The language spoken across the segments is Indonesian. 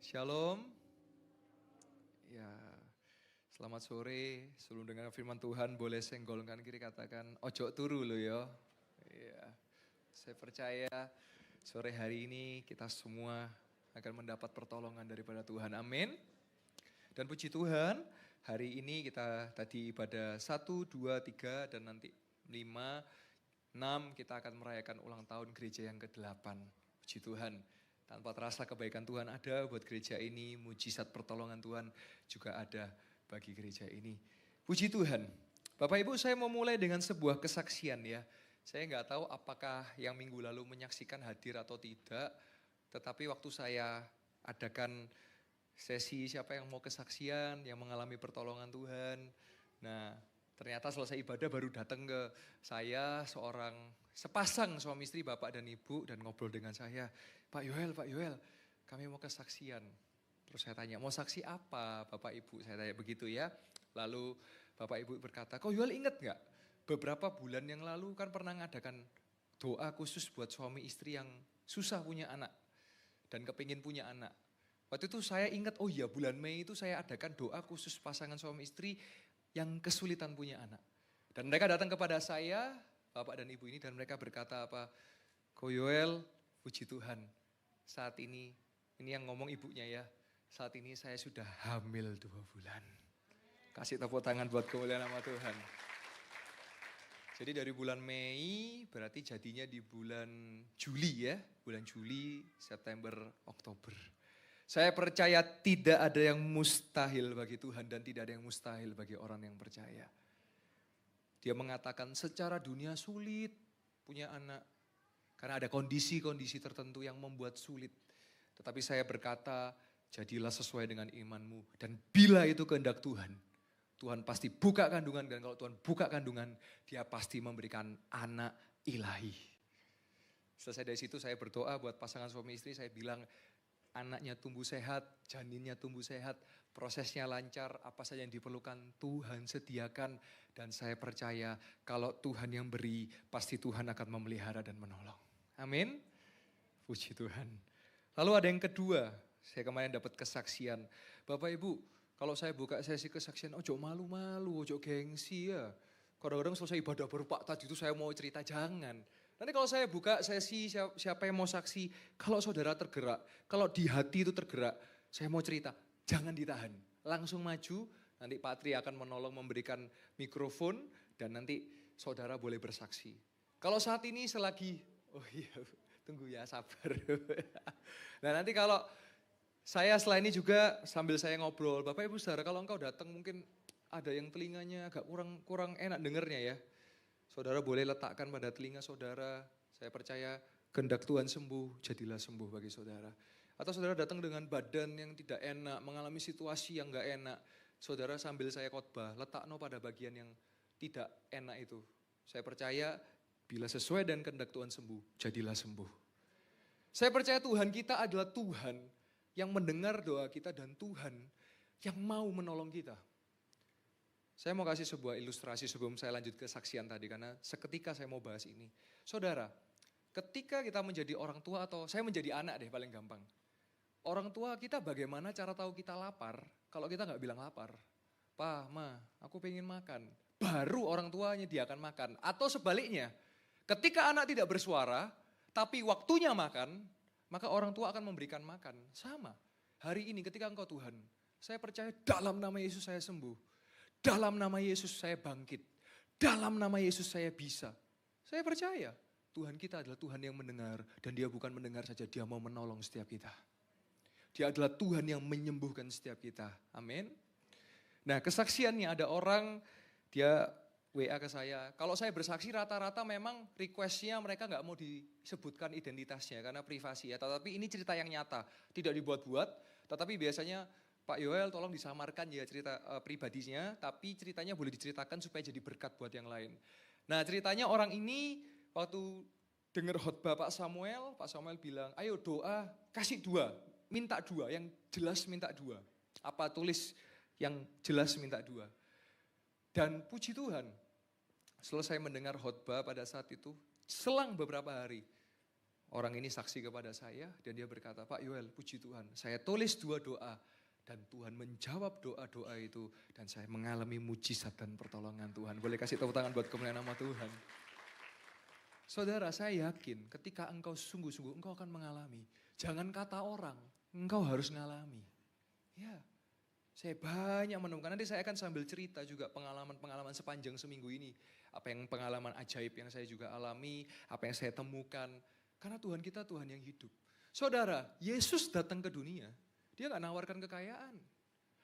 Shalom. Ya, selamat sore. Sebelum dengar firman Tuhan, boleh senggolkan kiri katakan, ojo turu lo ya. Ya, saya percaya sore hari ini kita semua akan mendapat pertolongan daripada Tuhan. Amin. Dan puji Tuhan, hari ini kita tadi ibadah 1, 2, 3 dan nanti 5, 6 kita akan merayakan ulang tahun gereja yang ke-8. Puji Tuhan. Tanpa terasa kebaikan Tuhan ada buat gereja ini, mujizat pertolongan Tuhan juga ada bagi gereja ini. Puji Tuhan. Bapak Ibu, saya mau mulai dengan sebuah kesaksian ya. Saya nggak tahu apakah yang minggu lalu menyaksikan hadir atau tidak, tetapi waktu saya adakan sesi siapa yang mau kesaksian, yang mengalami pertolongan Tuhan. Nah, ternyata selesai ibadah baru datang ke saya sepasang suami istri bapak dan ibu dan ngobrol dengan saya. Pak Yoel, kami mau kesaksian. Terus saya tanya, mau saksi apa Bapak Ibu? Saya tanya begitu ya. Lalu Bapak Ibu berkata, kok Yoel ingat gak? Beberapa bulan yang lalu kan pernah ngadakan doa khusus buat suami istri yang susah punya anak. Dan kepingin punya anak. Waktu itu saya ingat, oh iya bulan Mei itu saya adakan doa khusus pasangan suami istri yang kesulitan punya anak. Dan mereka datang kepada saya, Bapak dan Ibu ini, dan mereka berkata apa, Ko Yoel, puji Tuhan, saat ini yang ngomong ibunya ya, saat ini saya sudah hamil 2 bulan. Kasih tepuk tangan buat kemuliaan nama Tuhan. Jadi dari bulan Mei berarti jadinya di bulan Juli ya, bulan Juli, September, Oktober. Saya percaya tidak ada yang mustahil bagi Tuhan dan tidak ada yang mustahil bagi orang yang percaya. Dia mengatakan secara dunia sulit punya anak. Karena ada kondisi-kondisi tertentu yang membuat sulit. Tetapi saya berkata, jadilah sesuai dengan imanmu. Dan bila itu kehendak Tuhan, Tuhan pasti buka kandungan. Dan kalau Tuhan buka kandungan, dia pasti memberikan anak ilahi. Selesai dari situ saya berdoa buat pasangan suami istri, saya bilang, anaknya tumbuh sehat, janinnya tumbuh sehat, prosesnya lancar, apa saja yang diperlukan Tuhan sediakan. Dan saya percaya kalau Tuhan yang beri, pasti Tuhan akan memelihara dan menolong. Amin. Puji Tuhan. Lalu ada yang kedua, saya kemarin dapat kesaksian. Bapak Ibu, kalau saya buka sesi kesaksian, ojo malu-malu, ojo gengsi ya. Kadang-kadang selesai ibadah baru Pak tadi itu saya mau cerita, jangan. Nanti kalau saya buka sesi siapa yang mau saksi, kalau saudara tergerak, kalau di hati itu tergerak, saya mau cerita, jangan ditahan. Langsung maju, nanti Pak Tri akan menolong memberikan mikrofon dan nanti saudara boleh bersaksi. Kalau saat ini selagi, oh iya tunggu ya sabar. Nah nanti kalau saya setelah ini juga sambil saya ngobrol, Bapak Ibu Saudara kalau engkau datang mungkin ada yang telinganya agak kurang enak dengernya ya. Saudara boleh letakkan pada telinga saudara, saya percaya kehendak Tuhan sembuh, jadilah sembuh bagi saudara. Atau saudara datang dengan badan yang tidak enak, mengalami situasi yang gak enak. Saudara sambil saya khotbah, letakno pada bagian yang tidak enak itu. Saya percaya bila sesuai dengan kehendak Tuhan sembuh, jadilah sembuh. Saya percaya Tuhan kita adalah Tuhan yang mendengar doa kita dan Tuhan yang mau menolong kita. Saya mau kasih sebuah ilustrasi sebelum saya lanjut ke saksian tadi karena seketika saya mau bahas ini. Saudara, ketika kita menjadi orang tua atau saya menjadi anak deh paling gampang. Orang tua kita bagaimana cara tahu kita lapar kalau kita gak bilang lapar. Pa, ma, aku pengen makan. Baru orang tuanya dia akan makan. Atau sebaliknya, ketika anak tidak bersuara tapi waktunya makan, maka orang tua akan memberikan makan. Sama, hari ini ketika engkau Tuhan, saya percaya dalam nama Yesus saya sembuh. Dalam nama Yesus saya bangkit. Dalam nama Yesus saya bisa. Saya percaya Tuhan kita adalah Tuhan yang mendengar. Dan dia bukan mendengar saja, dia mau menolong setiap kita. Dia adalah Tuhan yang menyembuhkan setiap kita. Amin. Nah kesaksiannya ada orang, dia WA ke saya. Kalau saya bersaksi rata-rata memang requestnya mereka gak mau disebutkan identitasnya karena privasi ya. Tetapi ini cerita yang nyata, tidak dibuat-buat. Tetapi biasanya Pak Yoel tolong disamarkan ya cerita pribadinya, tapi ceritanya boleh diceritakan supaya jadi berkat buat yang lain. Nah ceritanya orang ini waktu dengar khotbah Pak Samuel bilang, ayo doa kasih 2, minta 2, yang jelas minta 2. Apa tulis yang jelas minta 2. Dan puji Tuhan, selesai mendengar khotbah pada saat itu, selang beberapa hari, Orang ini saksi kepada saya dan dia berkata, Pak Yoel, puji Tuhan, saya tulis 2 doa dan Tuhan menjawab doa-doa itu dan saya mengalami mujizat dan pertolongan Tuhan. Boleh kasih tepuk tangan buat kemuliaan nama Tuhan. Saudara, saya yakin ketika engkau sungguh-sungguh engkau akan mengalami. Jangan kata orang, engkau harus mengalami. Ya, saya banyak menemukan. Nanti saya akan sambil cerita juga pengalaman-pengalaman sepanjang seminggu ini. Apa yang pengalaman ajaib yang saya juga alami, apa yang saya temukan. Karena Tuhan kita Tuhan yang hidup. Saudara, Yesus datang ke dunia, dia gak nawarkan kekayaan.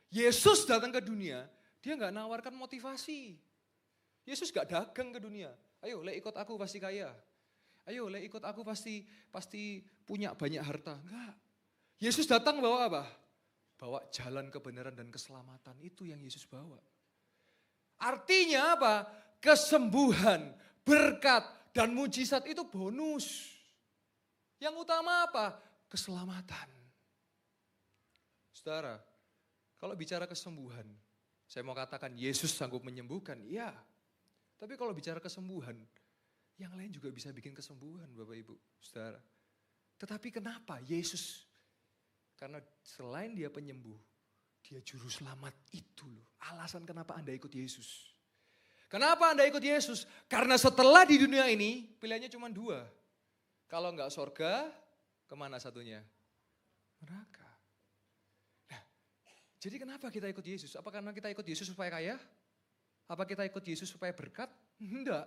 Yesus datang ke dunia, dia gak nawarkan motivasi. Yesus gak dagang ke dunia. Ayo, ikut aku pasti kaya. Ayo, ikut aku pasti punya banyak harta. Enggak. Yesus datang bawa apa? Bawa jalan kebenaran dan keselamatan. Itu yang Yesus bawa. Artinya apa? Kesembuhan, berkat, dan mujizat itu bonus. Yang utama apa? Keselamatan. Saudara, kalau bicara kesembuhan, saya mau katakan Yesus sanggup menyembuhkan, iya. Tapi kalau bicara kesembuhan, yang lain juga bisa bikin kesembuhan Bapak Ibu, Saudara. Tetapi kenapa Yesus? Karena selain dia penyembuh, dia juru selamat itu loh. Alasan kenapa Anda ikut Yesus. Kenapa Anda ikut Yesus? Karena setelah di dunia ini, pilihannya cuma 2. Kalau enggak sorga, kemana satunya? Neraka. Nah, jadi kenapa kita ikut Yesus? Apa karena kita ikut Yesus supaya kaya? Apa kita ikut Yesus supaya berkat? Enggak.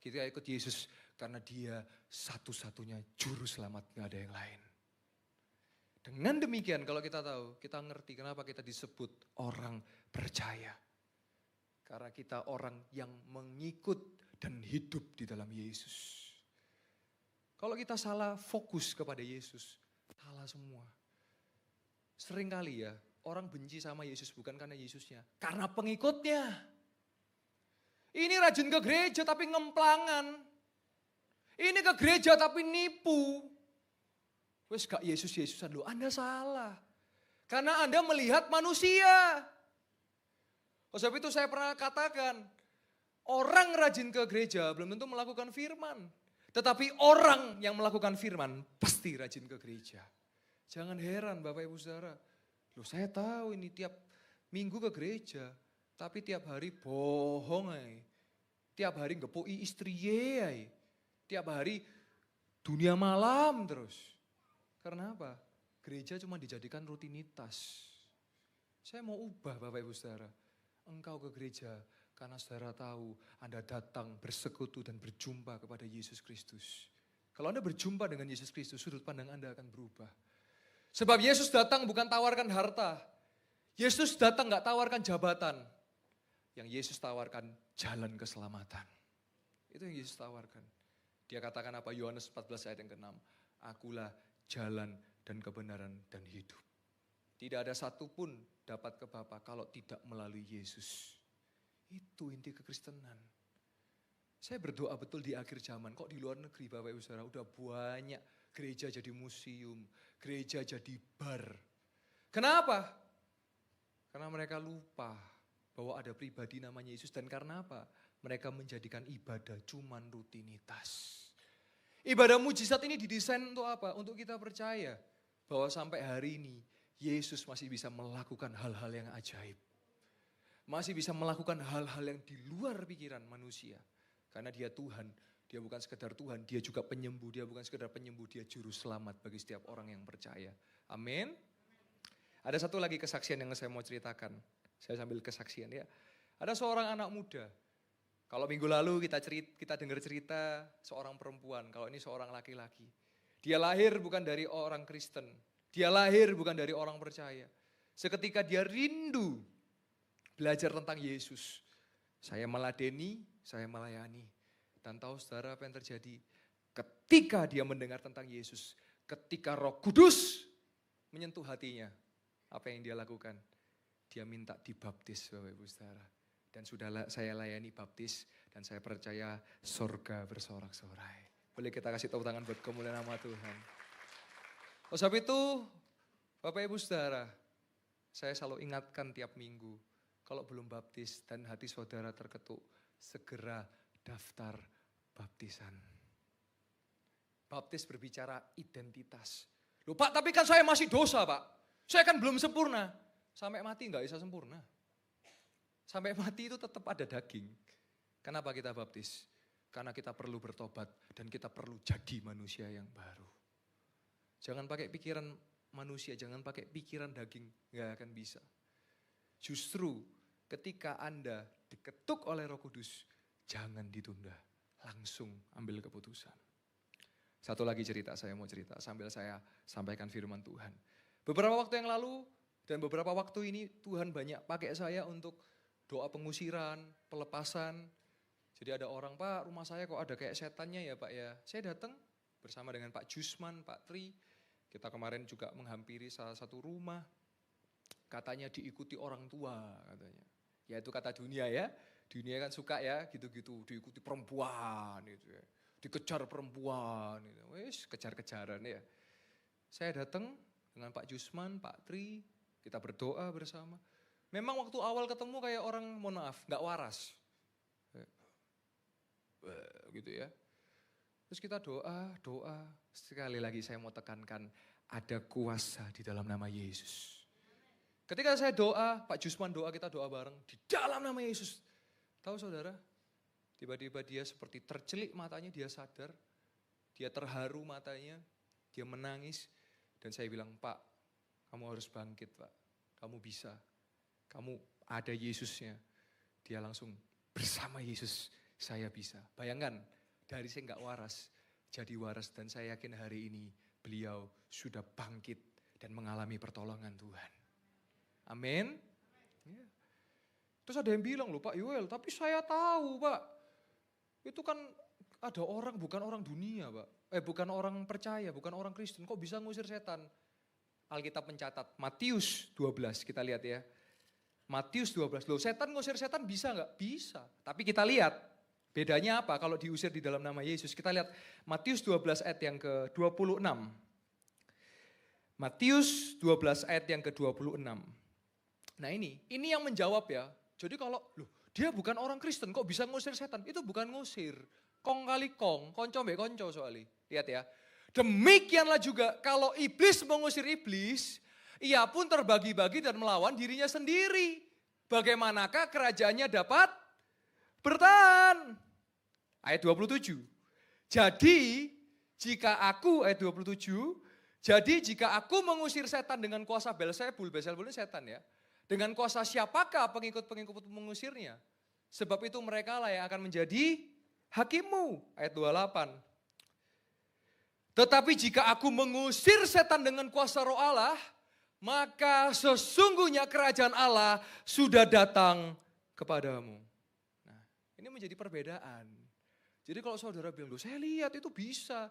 Kita ikut Yesus karena dia satu-satunya juru selamat, enggak ada yang lain. Dengan demikian kalau kita tahu, kita ngerti kenapa kita disebut orang percaya. Karena kita orang yang mengikut dan hidup di dalam Yesus. Kalau kita salah fokus kepada Yesus, salah semua. Seringkali ya, orang benci sama Yesus bukan karena Yesusnya, karena pengikutnya. Ini rajin ke gereja tapi ngemplangan. Ini ke gereja tapi nipu. Wes gak Yesus-Yesusan loh, Anda salah. Karena Anda melihat manusia. Sebab itu saya pernah katakan, orang rajin ke gereja belum tentu melakukan firman. Tetapi orang yang melakukan firman pasti rajin ke gereja. Jangan heran Bapak Ibu Saudara. Loh saya tahu ini tiap minggu ke gereja. Tapi tiap hari bohong ay. Tiap hari ngepoi istri ay. Tiap hari dunia malam terus. Karena apa? Gereja cuma dijadikan rutinitas. Saya mau ubah Bapak Ibu Saudara. Engkau ke gereja karena saudara tahu Anda datang bersekutu dan berjumpa kepada Yesus Kristus. Kalau Anda berjumpa dengan Yesus Kristus, sudut pandang Anda akan berubah. Sebab Yesus datang bukan tawarkan harta. Yesus datang gak tawarkan jabatan. Yang Yesus tawarkan jalan keselamatan. Itu yang Yesus tawarkan. Dia katakan apa? Yohanes 14 ayat yang ke-6. Akulah jalan dan kebenaran dan hidup. Tidak ada satupun dapat ke Bapa kalau tidak melalui Yesus. Itu inti kekristenan. Saya berdoa betul di akhir zaman. Kok di luar negeri Bapak Ibu Saudara udah banyak gereja jadi museum. Gereja jadi bar. Kenapa? Karena mereka lupa bahwa ada pribadi namanya Yesus. Dan karena apa? Mereka menjadikan ibadah cuman rutinitas. Ibadah mujizat ini didesain untuk apa? Untuk kita percaya bahwa sampai hari ini Yesus masih bisa melakukan hal-hal yang ajaib. Masih bisa melakukan hal-hal yang di luar pikiran manusia. Karena dia Tuhan, dia bukan sekedar Tuhan, dia juga penyembuh. Dia bukan sekedar penyembuh, dia juru selamat bagi setiap orang yang percaya. Amin. Ada satu lagi kesaksian yang saya mau ceritakan. Saya sambil kesaksian ya. Ada seorang anak muda. Kalau minggu lalu kita dengar cerita seorang perempuan, kalau ini seorang laki-laki. Dia lahir bukan dari orang Kristen. Dia lahir bukan dari orang percaya. Seketika dia rindu belajar tentang Yesus. Saya meladeni, saya melayani. Dan tahu saudara apa yang terjadi? Ketika dia mendengar tentang Yesus, ketika Roh Kudus menyentuh hatinya, apa yang dia lakukan? Dia minta dibaptis Bapak Ibu Saudara. Dan sudah saya layani baptis dan saya percaya surga bersorak-sorai. Boleh kita kasih tepuk tangan buat kemuliaan nama Tuhan. Sebab itu Bapak Ibu Saudara, saya selalu ingatkan tiap minggu. Kalau belum baptis dan hati saudara terketuk, segera daftar baptisan. Baptis berbicara identitas. Loh Pak, tapi kan saya masih dosa Pak. Saya kan belum sempurna. Sampai mati nggak bisa sempurna. Sampai mati itu tetap ada daging. Kenapa kita baptis? Karena kita perlu bertobat dan kita perlu jadi manusia yang baru. Jangan pakai pikiran manusia, jangan pakai pikiran daging, nggak akan bisa. Justru ketika Anda diketuk oleh Roh Kudus, jangan ditunda, langsung ambil keputusan. Satu lagi cerita, saya mau cerita sambil saya sampaikan firman Tuhan. Beberapa waktu yang lalu dan beberapa waktu ini Tuhan banyak pakai saya untuk doa pengusiran, pelepasan. Jadi ada orang, Pak rumah saya kok ada kayak setannya ya Pak ya. Saya datang bersama dengan Pak Jusman, Pak Tri. Kita kemarin juga menghampiri salah satu rumah. Katanya diikuti orang tua katanya. Ya itu kata dunia ya. Dunia kan suka ya gitu-gitu, diikuti perempuan gitu ya. Dikejar perempuan, gitu. Wis kejar-kejaran ya. Saya datang dengan Pak Jusman, Pak Tri, kita berdoa bersama. Memang waktu awal ketemu kayak orang, mohon maaf, gak waras. Gitu ya. Terus kita doa. Sekali lagi saya mau tekankan, ada kuasa di dalam nama Yesus. Ketika saya doa, Pak Jusman doa, kita doa bareng, di dalam nama Yesus. Tahu saudara? Tiba-tiba dia seperti tercelik matanya, dia sadar, dia terharu matanya, dia menangis. Dan saya bilang, Pak, kamu harus bangkit Pak, kamu bisa, kamu ada Yesusnya. Dia langsung bersama Yesus, saya bisa. Bayangkan, dari saya gak waras, jadi waras. Dan saya yakin hari ini beliau sudah bangkit dan mengalami pertolongan Tuhan. Amin. Ya. Terus ada yang bilang loh Pak Yoel, tapi saya tahu Pak. Itu kan ada orang, bukan orang dunia Pak. Bukan orang percaya, bukan orang Kristen. Kok bisa ngusir setan? Alkitab mencatat, Matius 12 kita lihat ya. Matius 12, loh setan ngusir setan bisa gak? Bisa. Tapi kita lihat, bedanya apa kalau diusir di dalam nama Yesus. Kita lihat Matius 12 ayat yang ke-26. Matius 12 ayat yang ke-26. Nah ini yang menjawab ya. Jadi kalau, loh dia bukan orang Kristen kok bisa ngusir setan? Itu bukan ngusir. Kong kali kong, konco mbek konco soalnya. Lihat ya. Demikianlah juga kalau iblis mengusir iblis, ia pun terbagi-bagi dan melawan dirinya sendiri. Bagaimanakah kerajaannya dapat bertahan? Ayat 27. Jadi jika aku, ayat 27, jadi jika aku mengusir setan dengan kuasa Beelzebul ini setan ya. Dengan kuasa siapakah pengikut-pengikut mengusirnya? Sebab itu mereka lah yang akan menjadi hakimmu. Ayat 28. Tetapi jika aku mengusir setan dengan kuasa roh Allah, maka sesungguhnya kerajaan Allah sudah datang kepadamu. Nah, ini menjadi perbedaan. Jadi kalau saudara bilang, loh saya lihat itu bisa.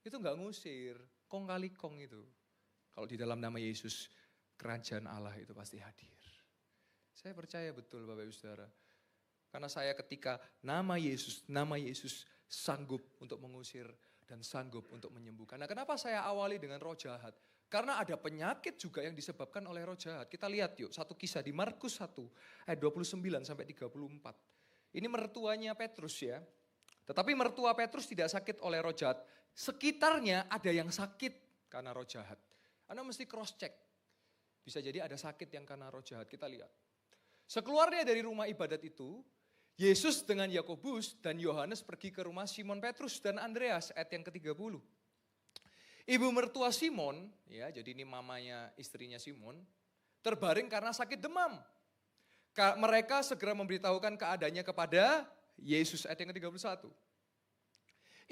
Itu enggak ngusir, kong kali kong itu. Kalau di dalam nama Yesus, kerajaan Allah itu pasti hadir. Saya percaya betul Bapak Ibu Saudara. Karena saya ketika nama Yesus sanggup untuk mengusir dan sanggup untuk menyembuhkan. Nah kenapa saya awali dengan roh jahat? Karena ada penyakit juga yang disebabkan oleh roh jahat. Kita lihat yuk satu kisah di Markus 1 ayat 29 sampai 34. Ini mertuanya Petrus ya. Tetapi mertua Petrus tidak sakit oleh roh jahat. Sekitarnya ada yang sakit karena roh jahat. Anda mesti cross check. Bisa jadi ada sakit yang karena roh jahat, kita lihat. Sekeluarnya dari rumah ibadat itu, Yesus dengan Yakobus dan Yohanes pergi ke rumah Simon Petrus dan Andreas, ayat yang ke-30. Ibu mertua Simon, ya jadi ini mamanya istrinya Simon, terbaring karena sakit demam. Mereka segera memberitahukan keadaannya kepada Yesus, ayat yang ke-31.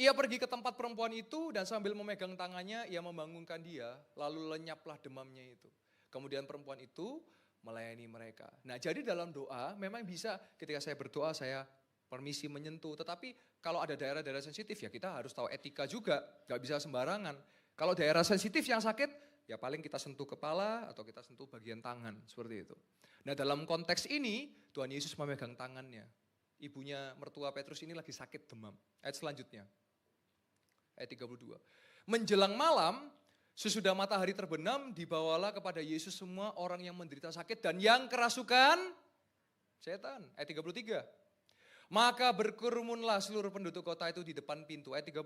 Ia pergi ke tempat perempuan itu dan sambil memegang tangannya, ia membangunkan dia, lalu lenyaplah demamnya itu. Kemudian perempuan itu melayani mereka. Nah jadi dalam doa memang bisa ketika saya berdoa saya permisi menyentuh. Tetapi kalau ada daerah-daerah sensitif ya kita harus tahu etika juga. Gak bisa sembarangan. Kalau daerah sensitif yang sakit ya paling kita sentuh kepala atau kita sentuh bagian tangan. Seperti itu. Nah dalam konteks ini Tuhan Yesus memegang tangannya. Ibunya mertua Petrus ini lagi sakit demam. Ayat selanjutnya. Ayat 32. Menjelang malam sesudah matahari terbenam, dibawalah kepada Yesus semua orang yang menderita sakit dan yang kerasukan setan. Ayat 33. Maka berkerumunlah seluruh penduduk kota itu di depan pintu. Ayat 34.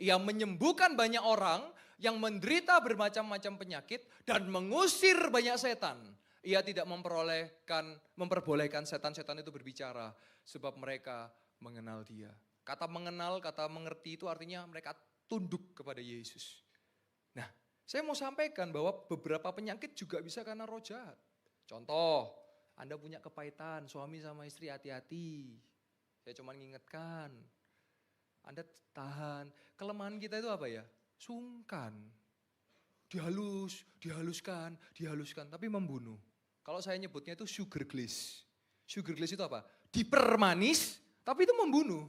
Ia menyembuhkan banyak orang yang menderita bermacam-macam penyakit dan mengusir banyak setan. Ia tidak memperbolehkan setan-setan itu berbicara sebab mereka mengenal dia. Kata mengenal, kata mengerti itu artinya mereka tunduk kepada Yesus. Nah, saya mau sampaikan bahwa beberapa penyakit juga bisa karena roh jahat. Contoh, Anda punya kepahitan, suami sama istri hati-hati. Saya cuma ngingetkan. Anda tahan. Kelemahan kita itu apa ya? Sungkan. Dihaluskan, tapi membunuh. Kalau saya nyebutnya itu sugar glaze. Sugar glaze itu apa? Dipermanis, tapi itu membunuh.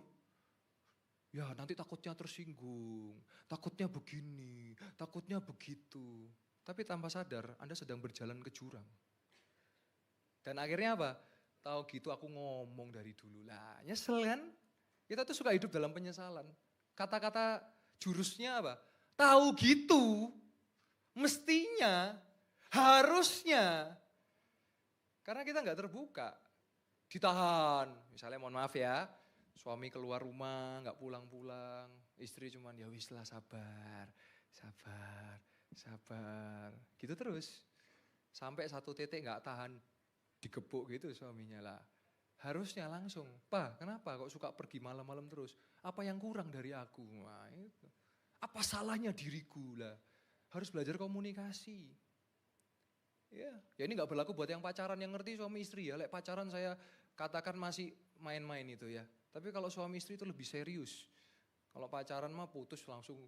Ya nanti takutnya tersinggung, takutnya begini, takutnya begitu. Tapi tanpa sadar Anda sedang berjalan ke jurang. Dan akhirnya apa? Tahu gitu aku ngomong dari dulu lah. Nyesel kan? Kita tuh suka hidup dalam penyesalan. Kata-kata jurusnya apa? Tahu gitu, mestinya, harusnya. Karena kita nggak terbuka. Ditahan, misalnya mohon maaf ya. Suami keluar rumah, nggak pulang-pulang. Istri cuman ya wis lah sabar. Gitu terus. Sampai satu titik nggak tahan, digebuk gitu suaminya lah. Harusnya langsung, "Pak, kenapa kok suka pergi malam-malam terus? Apa yang kurang dari aku?" Nah, itu. Apa salahnya diriku lah? Harus belajar komunikasi. Ya ini nggak berlaku buat yang pacaran, yang ngerti suami istri ya. Lek pacaran saya katakan masih main-main itu ya. Tapi kalau suami istri itu lebih serius. Kalau pacaran mah putus langsung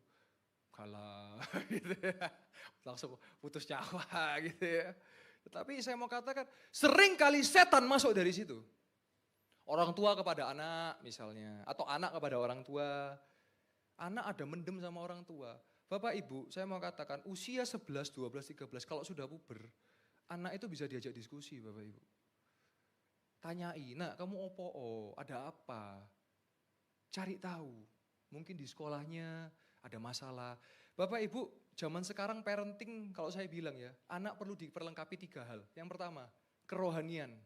kalah gitu ya. Langsung putus nyawa gitu ya. Tapi saya mau katakan sering kali setan masuk dari situ. Orang tua kepada anak misalnya. Atau anak kepada orang tua. Anak ada mendem sama orang tua. Bapak ibu saya mau katakan usia 11, 12, 13 kalau sudah puber. Anak itu bisa diajak diskusi Bapak Ibu. Tanyai, nak kamu opo, ada apa? Cari tahu, mungkin di sekolahnya ada masalah. Bapak Ibu zaman sekarang parenting kalau saya bilang ya, anak perlu diperlengkapi 3 hal. Yang pertama, kerohanian.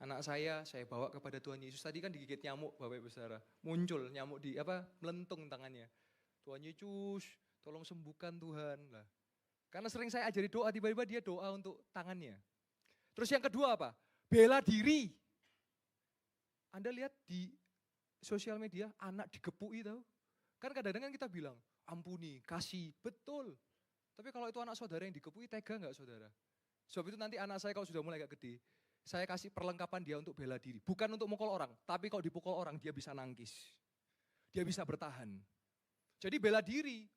Anak saya bawa kepada Tuhan Yesus. Tadi kan digigit nyamuk Bapak Ibu Saudara. Muncul nyamuk melentung tangannya. Tuhan Yesus tolong sembuhkan Tuhan. Lah. Karena sering saya ajari doa, tiba-tiba dia doa untuk tangannya. Terus yang kedua apa? Bela diri. Anda lihat di sosial media, anak digepui tahu. Kan kadang-kadang kita bilang, ampuni, kasih, betul. Tapi kalau itu anak saudara yang digepui, tega enggak saudara? Sebab itu nanti anak saya kalau sudah mulai agak gede, saya kasih perlengkapan dia untuk bela diri. Bukan untuk mukul orang, tapi kalau dipukul orang dia bisa nangkis. Dia bisa bertahan. Jadi bela diri.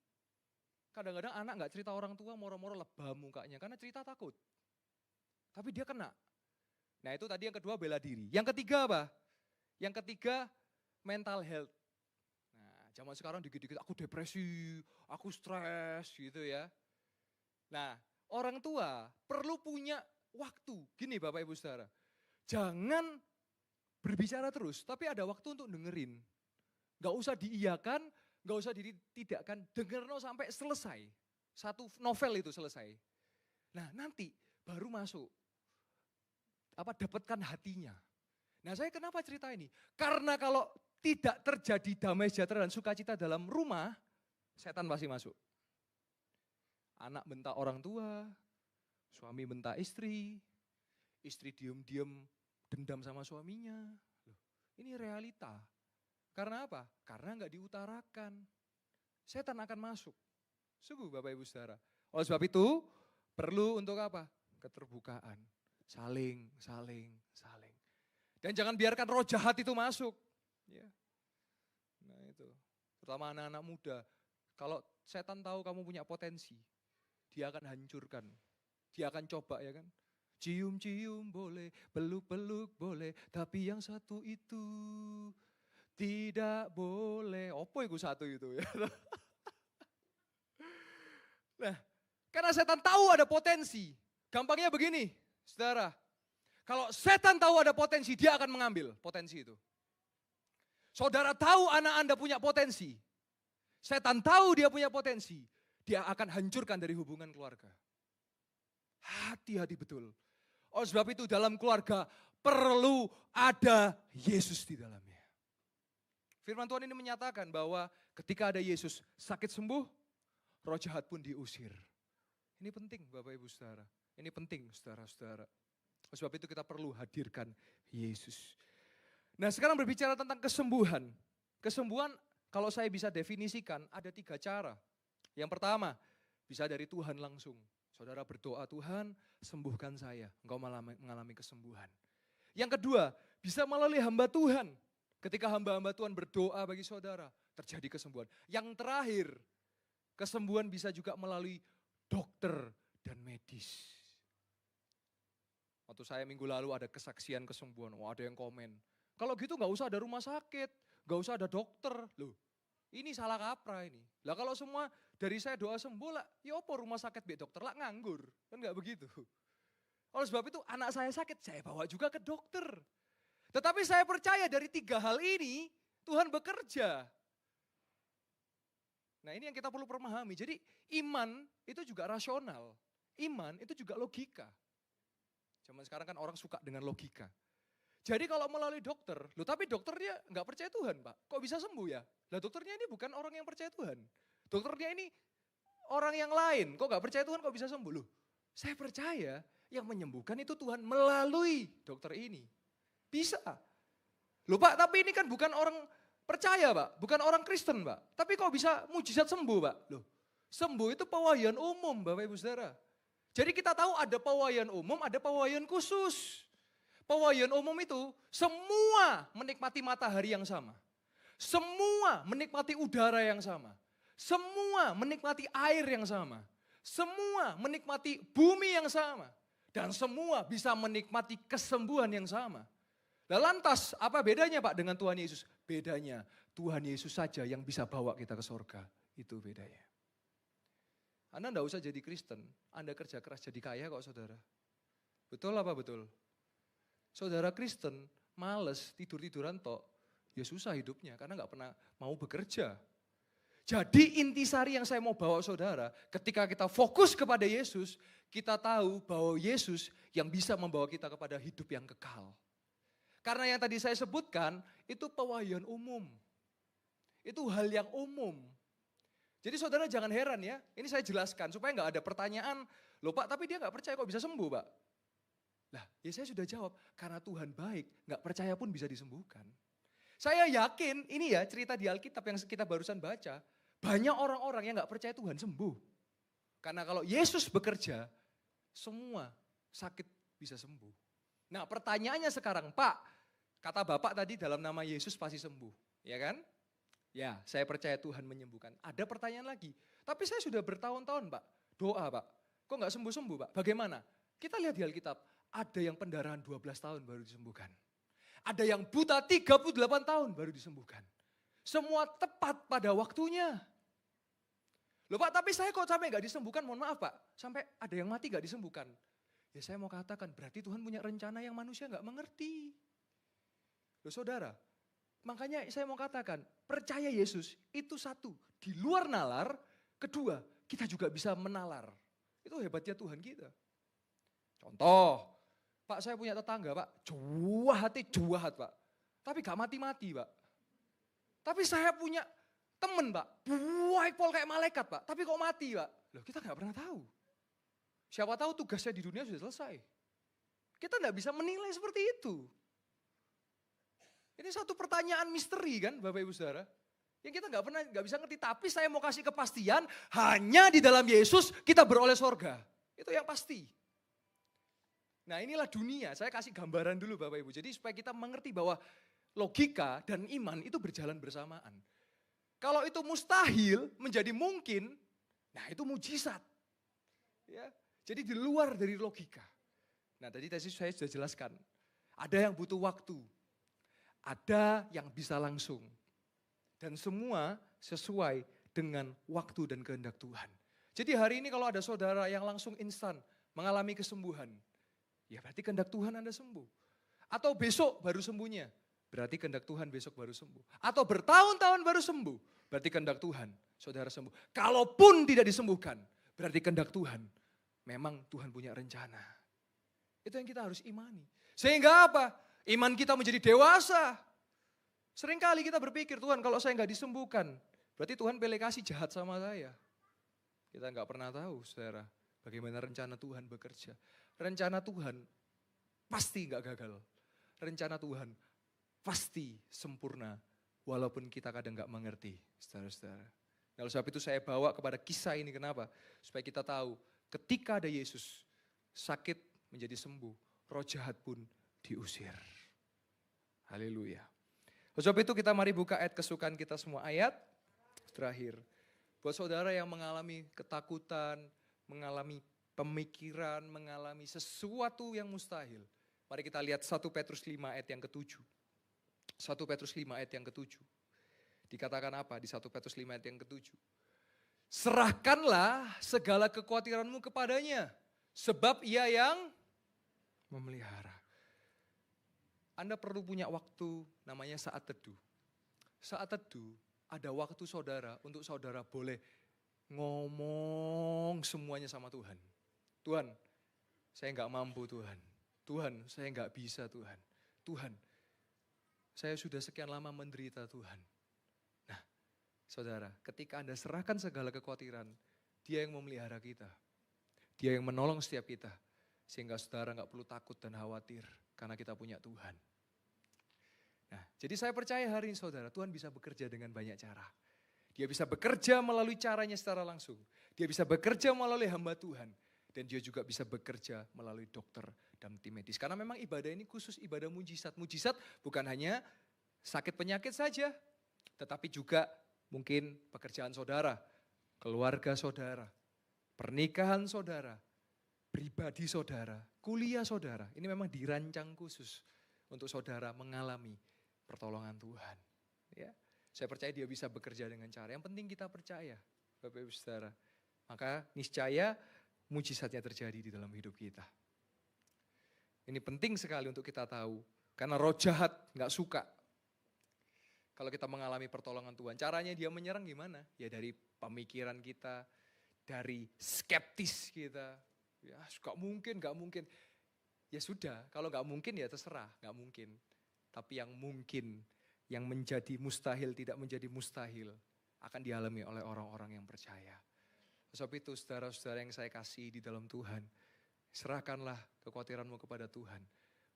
Kadang-kadang anak nggak cerita orang tua, moro-moro lebam mukanya karena cerita takut. Tapi dia kena. Nah itu tadi yang kedua bela diri. Yang ketiga apa? Yang ketiga mental health. Nah zaman sekarang dikit-dikit aku depresi, aku stres gitu ya. Nah orang tua perlu punya waktu. Gini Bapak Ibu Saudara, jangan berbicara terus, tapi ada waktu untuk dengerin. Gak usah diiyakan, gak usah ditidakkan, dengerno sampai selesai. Satu novel itu selesai. Nah nanti baru masuk. Dapatkan hatinya. Nah saya kenapa cerita ini? Karena kalau tidak terjadi damai sejahtera dan sukacita dalam rumah, setan pasti masuk. Anak bentak orang tua, suami bentak istri diem-diem dendam sama suaminya. Loh, ini realita. Karena apa? Karena nggak diutarakan. Setan akan masuk. Sungguh Bapak Ibu Saudara. Oleh sebab itu perlu untuk apa? Keterbukaan. Saling. Dan jangan biarkan roh jahat itu masuk. Ya. Nah itu. Terutama anak-anak muda. Kalau setan tahu kamu punya potensi, dia akan hancurkan. Dia akan coba ya kan. Cium-cium boleh, peluk-peluk boleh, tapi yang satu itu tidak boleh. Apa itu satu itu ya? Nah, karena setan tahu ada potensi. Gampangnya begini, saudara. Kalau setan tahu ada potensi, dia akan mengambil potensi itu. Saudara tahu anak Anda punya potensi. Setan tahu dia punya potensi. Dia akan hancurkan dari hubungan keluarga. Hati-hati betul. Oleh sebab itu dalam keluarga perlu ada Yesus di dalamnya. Firman Tuhan ini menyatakan bahwa ketika ada Yesus sakit sembuh, roh jahat pun diusir. Ini penting Bapak Ibu Saudara. Ini penting saudara-saudara. Oleh sebab itu kita perlu hadirkan Yesus. Nah sekarang berbicara tentang kesembuhan. Kesembuhan kalau saya bisa definisikan ada 3 cara. Yang pertama bisa dari Tuhan langsung. Saudara berdoa, Tuhan sembuhkan saya. Engkau mengalami kesembuhan. Yang kedua bisa melalui hamba Tuhan. Ketika hamba-hamba Tuhan berdoa bagi saudara, terjadi kesembuhan. Yang terakhir, kesembuhan bisa juga melalui dokter dan medis. Waktu saya minggu lalu ada kesaksian kesembuhan, ada yang komen. Kalau gitu gak usah ada rumah sakit, gak usah ada dokter. Loh, ini salah kaprah ini. Lah kalau semua dari saya doa sembuh lah, ya apa rumah sakit biar dokter lah nganggur. Kan gak begitu. Oleh sebab itu anak saya sakit, saya bawa juga ke dokter. Tetapi saya percaya dari 3 hal ini Tuhan bekerja. Nah ini yang kita perlu memahami. Jadi iman itu juga rasional. Iman itu juga logika. Zaman sekarang kan orang suka dengan logika. Jadi kalau melalui dokter, loh tapi dokternya nggak percaya Tuhan Pak. Kok bisa sembuh ya? Lah dokternya ini bukan orang yang percaya Tuhan. Dokternya ini orang yang lain. Kok nggak percaya Tuhan kok bisa sembuh? Loh saya percaya yang menyembuhkan itu Tuhan melalui dokter ini. Bisa. Loh Pak, tapi ini kan bukan orang percaya Pak, bukan orang Kristen Pak. Tapi kok bisa mujizat sembuh Pak? Loh, sembuh itu pewahyuan umum Bapak Ibu Saudara. Jadi kita tahu ada pewahyuan umum, ada pewahyuan khusus. Pewahyuan umum itu semua menikmati matahari yang sama. Semua menikmati udara yang sama. Semua menikmati air yang sama. Semua menikmati bumi yang sama. Dan semua bisa menikmati kesembuhan yang sama. Nah lantas apa bedanya Pak dengan Tuhan Yesus? Bedanya Tuhan Yesus saja yang bisa bawa kita ke surga. Itu bedanya. Anda enggak usah jadi Kristen, Anda kerja keras jadi kaya kok saudara. Betul apa betul? Saudara Kristen males tidur-tiduran tok, ya susah hidupnya karena enggak pernah mau bekerja. Jadi intisari yang saya mau bawa saudara, ketika kita fokus kepada Yesus, kita tahu bahwa Yesus yang bisa membawa kita kepada hidup yang kekal. Karena yang tadi saya sebutkan, itu pewahyuan umum. Itu hal yang umum. Jadi saudara jangan heran ya, ini saya jelaskan supaya nggak ada pertanyaan, loh Pak tapi dia nggak percaya kok bisa sembuh Pak. Lah ya saya sudah jawab, karena Tuhan baik, nggak percaya pun bisa disembuhkan. Saya yakin ini ya cerita di Alkitab yang kita barusan baca, banyak orang-orang yang nggak percaya Tuhan sembuh. Karena kalau Yesus bekerja, semua sakit bisa sembuh. Nah pertanyaannya sekarang, Pak, kata Bapak tadi dalam nama Yesus pasti sembuh, ya kan? Ya, saya percaya Tuhan menyembuhkan. Ada pertanyaan lagi, tapi saya sudah bertahun-tahun Pak, doa Pak, kok nggak sembuh-sembuh Pak? Bagaimana? Kita lihat di Alkitab, ada yang pendarahan 12 tahun baru disembuhkan. Ada yang buta 38 tahun baru disembuhkan. Semua tepat pada waktunya. Loh Pak, tapi saya kok sampai nggak disembuhkan, mohon maaf Pak, sampai ada yang mati nggak disembuhkan. Ya saya mau katakan berarti Tuhan punya rencana yang manusia nggak mengerti. Loh saudara, makanya saya mau katakan percaya Yesus itu satu, di luar nalar, kedua kita juga bisa menalar. Itu hebatnya Tuhan kita. Contoh, Pak saya punya tetangga Pak, juahat Pak. Tapi gak mati-mati Pak. Tapi saya punya temen Pak, buah pol kayak malaikat Pak, tapi kok mati Pak. Loh kita gak pernah tahu. Siapa tahu tugasnya di dunia sudah selesai. Kita gak bisa menilai seperti itu. Ini satu pertanyaan misteri kan Bapak Ibu Saudara. Yang kita gak bisa ngerti, tapi saya mau kasih kepastian, hanya di dalam Yesus kita beroleh sorga. Itu yang pasti. Nah inilah dunia, saya kasih gambaran dulu Bapak Ibu. Jadi supaya kita mengerti bahwa logika dan iman itu berjalan bersamaan. Kalau itu mustahil menjadi mungkin, nah itu mujizat. Ya, jadi di luar dari logika. Nah tadi saya sudah jelaskan, ada yang butuh waktu, ada yang bisa langsung. Dan semua sesuai dengan waktu dan kehendak Tuhan. Jadi hari ini kalau ada saudara yang langsung instan mengalami kesembuhan, ya berarti kehendak Tuhan Anda sembuh. Atau besok baru sembuhnya, berarti kehendak Tuhan besok baru sembuh. Atau bertahun-tahun baru sembuh, berarti kehendak Tuhan saudara sembuh. Kalaupun tidak disembuhkan, berarti kehendak Tuhan. Memang Tuhan punya rencana. Itu yang kita harus imani. Sehingga apa? Iman kita menjadi dewasa. Seringkali kita berpikir, Tuhan kalau saya nggak disembuhkan, berarti Tuhan pilih kasih jahat sama saya. Kita nggak pernah tahu, saudara, bagaimana rencana Tuhan bekerja. Rencana Tuhan pasti nggak gagal. Rencana Tuhan pasti sempurna, walaupun kita kadang nggak mengerti, saudara-saudara. Nah, oleh sebab itu saya bawa kepada kisah ini, kenapa? Supaya kita tahu, ketika ada Yesus, sakit menjadi sembuh, roh jahat pun diusir. Haleluya. Oleh sebab itu kita mari buka ayat kesukaan kita semua, ayat terakhir. Buat saudara yang mengalami ketakutan, mengalami pemikiran, mengalami sesuatu yang mustahil. Mari kita lihat 1 Petrus 5 ayat yang ke-7. 1 Petrus 5 ayat yang ke-7. Dikatakan apa di 1 Petrus 5 ayat yang ke-7? Serahkanlah segala kekhawatiranmu kepadanya, sebab ia yang memelihara. Anda perlu punya waktu namanya saat teduh. Saat teduh ada waktu saudara untuk saudara boleh ngomong semuanya sama Tuhan. Tuhan, saya nggak mampu Tuhan. Tuhan, saya nggak bisa Tuhan. Tuhan, saya sudah sekian lama menderita Tuhan. Nah, saudara, ketika Anda serahkan segala kekhawatiran, Dia yang memelihara kita. Dia yang menolong setiap kita. Sehingga saudara nggak perlu takut dan khawatir karena kita punya Tuhan. Nah, jadi saya percaya hari ini saudara, Tuhan bisa bekerja dengan banyak cara. Dia bisa bekerja melalui caranya secara langsung. Dia bisa bekerja melalui hamba Tuhan. Dan dia juga bisa bekerja melalui dokter dan tim medis. Karena memang ibadah ini khusus ibadah mujizat. Mujizat bukan hanya sakit penyakit saja. Tetapi juga mungkin pekerjaan saudara, keluarga saudara, pernikahan saudara, pribadi saudara, kuliah saudara. Ini memang dirancang khusus untuk saudara mengalami pertolongan Tuhan. Ya, saya percaya dia bisa bekerja dengan cara. Yang penting kita percaya, Bapak Ibu Saudara. Maka niscaya mujizatnya terjadi di dalam hidup kita. Ini penting sekali untuk kita tahu. Karena roh jahat gak suka kalau kita mengalami pertolongan Tuhan. Caranya dia menyerang gimana? Ya dari pemikiran kita, dari skeptis kita. Ya gak mungkin. Ya sudah, kalau gak mungkin ya terserah, gak mungkin. Tapi yang mungkin, yang menjadi mustahil tidak menjadi mustahil, akan dialami oleh orang-orang yang percaya. Sebab itu saudara-saudara yang saya kasih di dalam Tuhan, serahkanlah kekhawatiranmu kepada Tuhan.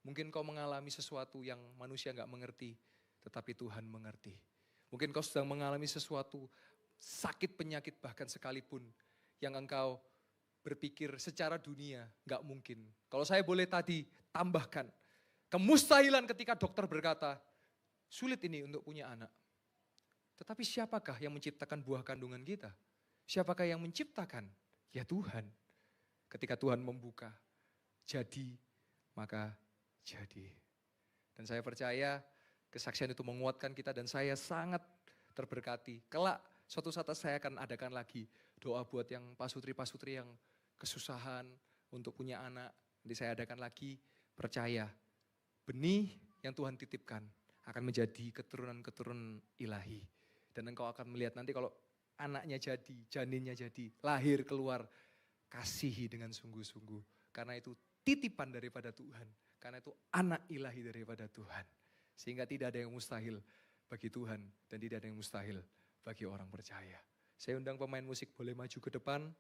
Mungkin kau mengalami sesuatu yang manusia gak mengerti, tetapi Tuhan mengerti. Mungkin kau sedang mengalami sesuatu sakit penyakit bahkan sekalipun yang engkau berpikir secara dunia gak mungkin. Kalau saya boleh tadi tambahkan, kemustahilan ketika dokter berkata, sulit ini untuk punya anak. Tetapi siapakah yang menciptakan buah kandungan kita? Siapakah yang menciptakan? Ya Tuhan. Ketika Tuhan membuka, jadi, maka jadi. Dan saya percaya kesaksian itu menguatkan kita dan saya sangat terberkati. Kelak suatu saat saya akan adakan lagi doa buat yang pasutri-pasutri yang kesusahan untuk punya anak. Nanti saya adakan lagi, percaya benih yang Tuhan titipkan akan menjadi keturunan-keturunan ilahi. Dan engkau akan melihat nanti kalau anaknya jadi, janinnya jadi, lahir keluar, kasihi dengan sungguh-sungguh. Karena itu titipan daripada Tuhan. Karena itu anak ilahi daripada Tuhan. Sehingga tidak ada yang mustahil bagi Tuhan dan tidak ada yang mustahil bagi orang percaya. Saya undang pemain musik boleh maju ke depan.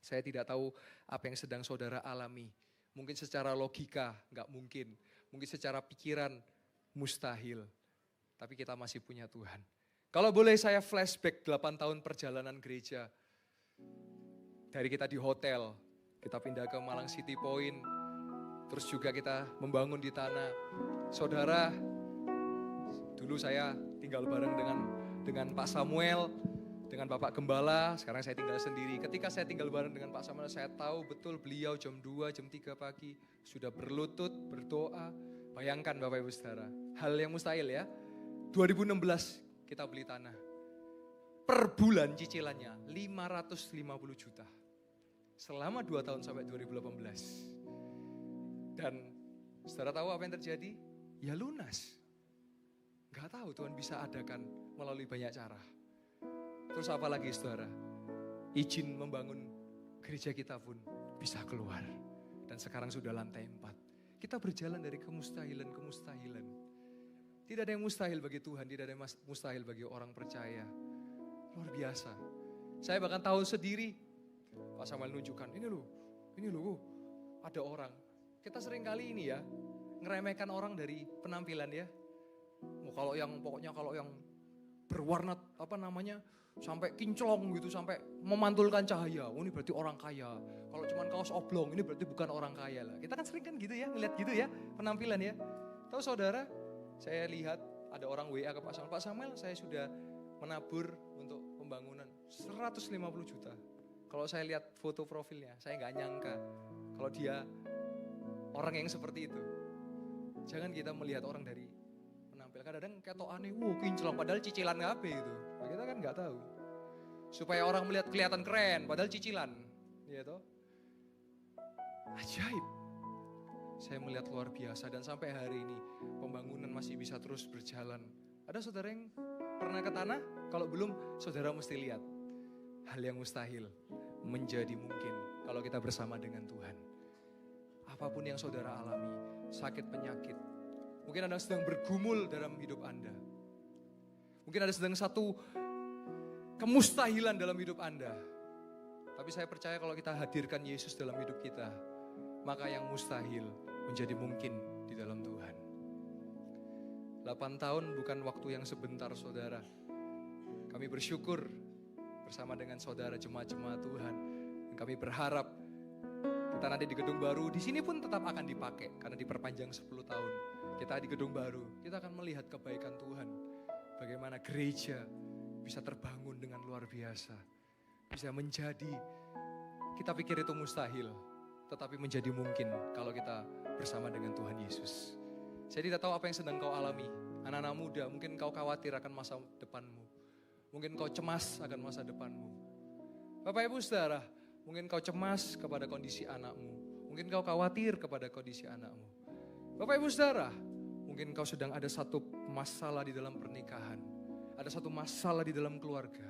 Saya tidak tahu apa yang sedang saudara alami. Mungkin secara logika nggak mungkin. Mungkin secara pikiran mustahil. Tapi kita masih punya Tuhan. Kalau boleh saya flashback 8 tahun perjalanan gereja. Dari kita di hotel, kita pindah ke Malang City Point. Terus juga kita membangun di tanah. Saudara, dulu saya tinggal bareng dengan Pak Samuel, dengan Bapak Gembala, sekarang saya tinggal sendiri. Ketika saya tinggal bareng dengan Pak Samuel, saya tahu betul beliau jam 2, jam 3 pagi sudah berlutut, berdoa. Bayangkan Bapak Ibu Saudara, hal yang mustahil ya. 2016 kita beli tanah. Per bulan cicilannya 550 juta. Selama 2 tahun sampai 2018. Dan saudara tahu apa yang terjadi? Ya lunas. Gak tahu Tuhan bisa adakan melalui banyak cara. Terus apa lagi saudara? Izin membangun gereja kita pun bisa keluar. Dan sekarang sudah lantai 4. Kita berjalan dari kemustahilan-kemustahilan. Tidak ada yang mustahil bagi Tuhan, tidak ada yang mustahil bagi orang percaya. Luar biasa. Saya bahkan tahu sendiri, Pak Samuel nunjukkan, ini loh, ada orang. Kita sering kali ini ya, ngeremehkan orang dari penampilan ya. Kalau yang berwarna sampai kinclong gitu, sampai memantulkan cahaya. Oh ini berarti orang kaya. Kalau cuman kaos oblong, ini berarti bukan orang kaya lah. Kita kan sering kan gitu ya, ngeliat gitu ya, penampilan ya. Tahu saudara, saya lihat ada orang WA ke Pak Samuel. Pak Samuel, saya sudah menabur untuk pembangunan 150 juta. Kalau saya lihat foto profilnya, saya nggak nyangka kalau dia orang yang seperti itu. Jangan kita melihat orang dari penampilan. Kadang-kadang ketokane, kinclong, padahal cicilan ngapain gitu. Nah, kita kan nggak tahu. Supaya orang melihat kelihatan keren, padahal cicilan. Ya toh? Ajaib. Saya melihat luar biasa dan sampai hari ini pembangunan masih bisa terus berjalan. Ada saudara yang pernah ke tanah? Kalau belum, saudara mesti lihat. Hal yang mustahil menjadi mungkin kalau kita bersama dengan Tuhan. Apapun yang saudara alami, sakit penyakit. Mungkin Anda sedang bergumul dalam hidup Anda. Mungkin ada sedang satu kemustahilan dalam hidup Anda. Tapi saya percaya kalau kita hadirkan Yesus dalam hidup kita, maka yang mustahil menjadi mungkin di dalam Tuhan. 8 tahun bukan waktu yang sebentar saudara. Kami bersyukur bersama dengan saudara jemaat-jemaat Tuhan. Dan kami berharap kita nanti di gedung baru, di sini pun tetap akan dipakai karena diperpanjang 10 tahun. Kita di gedung baru, kita akan melihat kebaikan Tuhan. Bagaimana gereja bisa terbangun dengan luar biasa. Bisa menjadi, kita pikir itu mustahil, tetapi menjadi mungkin kalau kita bersama dengan Tuhan Yesus. Saya tidak tahu apa yang sedang kau alami. Anak-anak muda, mungkin kau khawatir akan masa depanmu. Mungkin kau cemas akan masa depanmu. Bapak Ibu Saudara, mungkin kau cemas kepada kondisi anakmu. Mungkin kau khawatir kepada kondisi anakmu. Bapak Ibu Saudara, mungkin kau sedang ada satu masalah di dalam pernikahan. Ada satu masalah di dalam keluarga.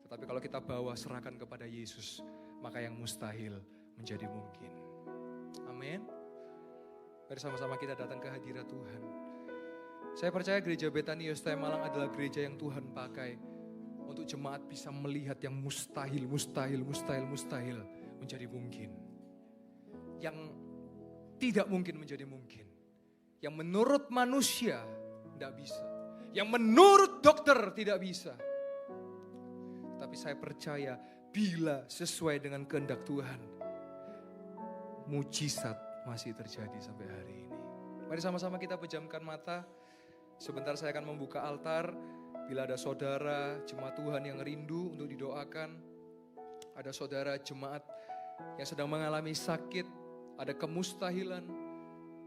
Tetapi kalau kita bawa serahkan kepada Yesus, maka yang mustahil menjadi mungkin. Amin. Mari sama-sama kita datang ke hadirat Tuhan. Saya percaya gereja Betani Yostai Malang adalah gereja yang Tuhan pakai untuk jemaat bisa melihat yang mustahil menjadi mungkin. Yang tidak mungkin menjadi mungkin. Yang menurut manusia tidak bisa. Yang menurut dokter tidak bisa. Tapi saya percaya bila sesuai dengan kehendak Tuhan, mujizat masih terjadi sampai hari ini. Mari sama-sama kita pejamkan mata. Sebentar saya akan membuka altar. Bila ada saudara jemaat Tuhan yang rindu untuk didoakan, ada saudara jemaat yang sedang mengalami sakit, ada kemustahilan,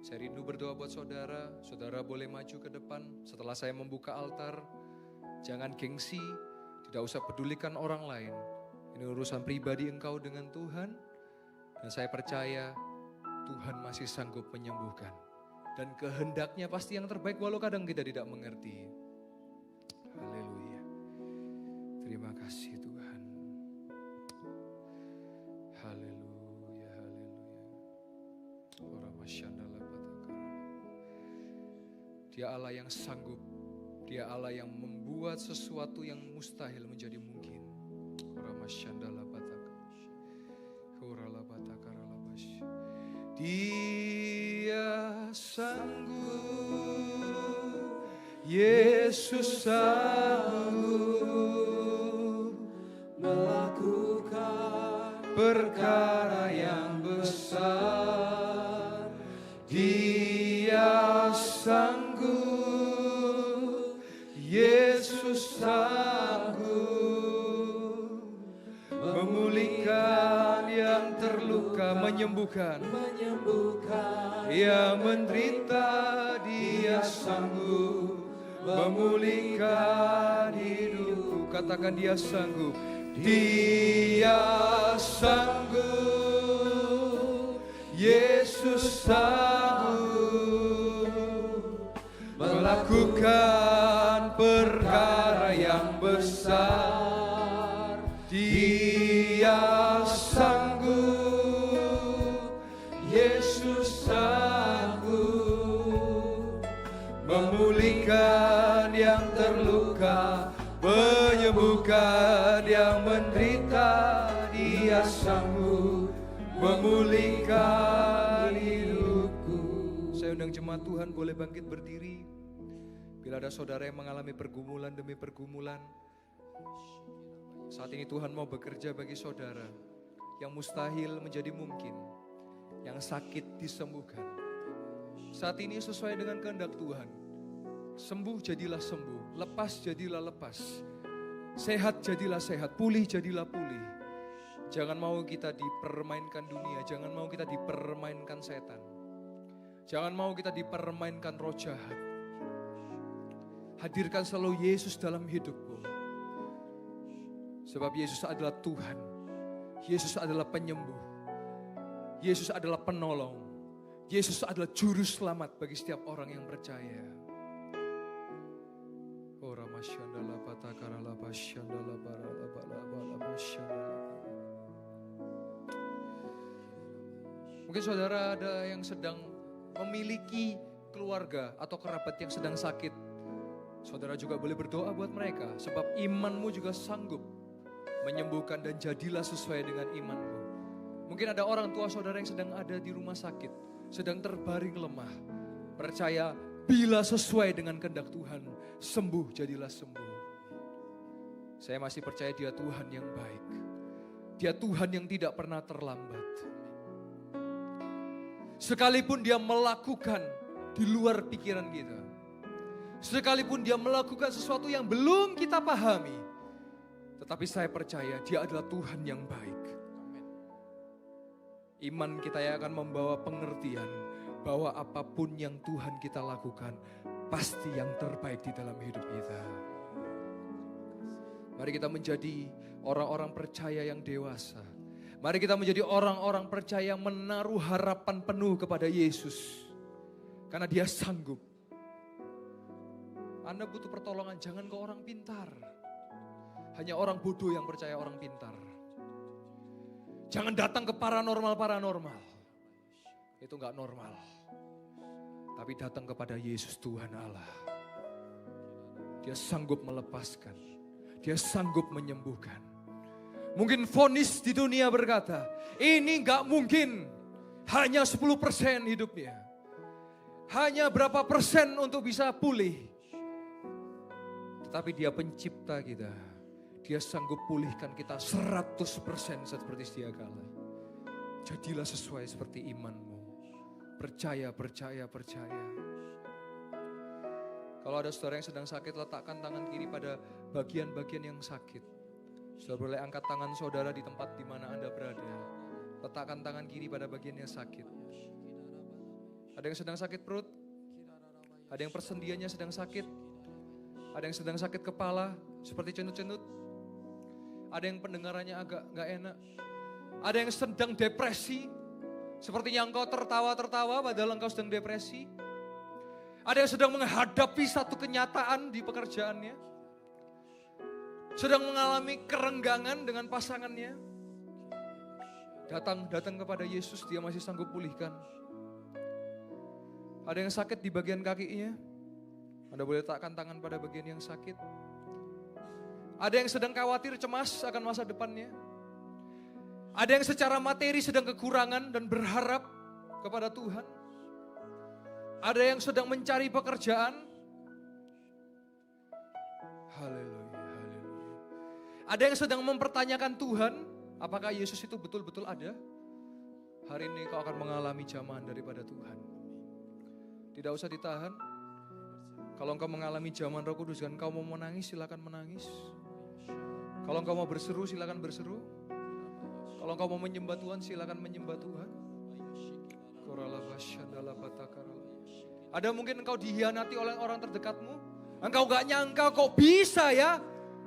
saya rindu berdoa buat saudara. Saudara boleh maju ke depan setelah saya membuka altar. Jangan gengsi, tidak usah pedulikan orang lain. Ini urusan pribadi engkau dengan Tuhan. Dan saya percaya Tuhan masih sanggup menyembuhkan. Dan kehendaknya pasti yang terbaik walau kadang kita tidak mengerti. Haleluya. Terima kasih Tuhan. Haleluya, haleluya. Dia Allah yang sanggup. Dia Allah yang membuat sesuatu yang mustahil menjadi mungkin. Dia sanggup, Yesus sanggup melakukan perkara yang besar. Dia sanggup, Yesus sanggup memulihkan yang terluka, menyembuhkan yang menderita. Dia sanggup memulihkan hidupku. Katakan dia sanggup. Dia sanggup, Yesus sanggup melakukan perkara yang besar. Dia sanggup, Yesus sanggup memulihkan memulihkan hidupku. Saya undang jemaat Tuhan boleh bangkit berdiri. Bila ada saudara yang mengalami pergumulan demi pergumulan, saat ini Tuhan mau bekerja bagi saudara. Yang mustahil menjadi mungkin, yang sakit disembuhkan. Saat ini sesuai dengan kehendak Tuhan. Sembuh jadilah sembuh, lepas jadilah lepas, sehat jadilah sehat, pulih jadilah pulih. Jangan mau kita dipermainkan dunia, jangan mau kita dipermainkan setan. Jangan mau kita dipermainkan roh jahat. Hadirkan selalu Yesus dalam hidupmu. Sebab Yesus adalah Tuhan. Yesus adalah penyembuh. Yesus adalah penolong. Yesus adalah juru selamat bagi setiap orang yang percaya. Mungkin saudara ada yang sedang memiliki keluarga atau kerabat yang sedang sakit. Saudara juga boleh berdoa buat mereka. Sebab imanmu juga sanggup menyembuhkan dan jadilah sesuai dengan imanmu. Mungkin ada orang tua saudara yang sedang ada di rumah sakit, sedang terbaring lemah. Percaya bila sesuai dengan kehendak Tuhan, sembuh jadilah sembuh. Saya masih percaya Dia Tuhan yang baik. Dia Tuhan yang tidak pernah terlambat. Sekalipun Dia melakukan di luar pikiran kita. Sekalipun Dia melakukan sesuatu yang belum kita pahami. Tetapi saya percaya Dia adalah Tuhan yang baik. Iman kita yang akan membawa pengertian bahwa apapun yang Tuhan kita lakukan pasti yang terbaik di dalam hidup kita. Mari kita menjadi orang-orang percaya yang dewasa. Mari kita menjadi orang-orang percaya yang menaruh harapan penuh kepada Yesus. Karena Dia sanggup. Anda butuh pertolongan, jangan ke orang pintar. Hanya orang bodoh yang percaya orang pintar. Jangan datang ke paranormal. Itu gak normal. Tapi datang kepada Yesus Tuhan Allah. Dia sanggup melepaskan. Dia sanggup menyembuhkan. Mungkin vonis di dunia berkata, ini gak mungkin. Hanya 10% hidupnya. Hanya berapa persen untuk bisa pulih. Tetapi Dia pencipta kita. Dia sanggup pulihkan kita 100% seperti sedia kala. Jadilah sesuai seperti imanmu. Percaya. Kalau ada saudara yang sedang sakit, letakkan tangan kiri pada bagian-bagian yang sakit. Saudara boleh angkat tangan saudara di tempat di mana Anda berada. Letakkan tangan kiri pada bagian yang sakit. Ada yang sedang sakit perut? Ada yang persendiannya sedang sakit? Ada yang sedang sakit kepala seperti cenut-cenut? Ada yang pendengarannya agak gak enak? Ada yang sedang depresi? Sepertinya engkau tertawa-tertawa padahal engkau sedang depresi? Ada yang sedang menghadapi satu kenyataan di pekerjaannya? Sedang mengalami kerenggangan dengan pasangannya? Datang kepada Yesus, Dia masih sanggup pulihkan. Ada yang sakit di bagian kakinya? Anda boleh letakkan tangan pada bagian yang sakit. Ada yang sedang khawatir, cemas akan masa depannya. Ada yang secara materi sedang kekurangan dan berharap kepada Tuhan. Ada yang sedang mencari pekerjaan. Haleluya. Ada yang sedang mempertanyakan Tuhan, apakah Yesus itu betul-betul ada? Hari ini kau akan mengalami jamahan daripada Tuhan. Tidak usah ditahan. Kalau engkau mengalami jamahan Roh Kudus dan engkau mau menangis, silakan menangis. Kalau engkau mau berseru, silakan berseru. Kalau engkau mau menyembah Tuhan, silakan menyembah Tuhan. Ada mungkin engkau dihianati oleh orang terdekatmu. Engkau gak nyangka kok bisa ya.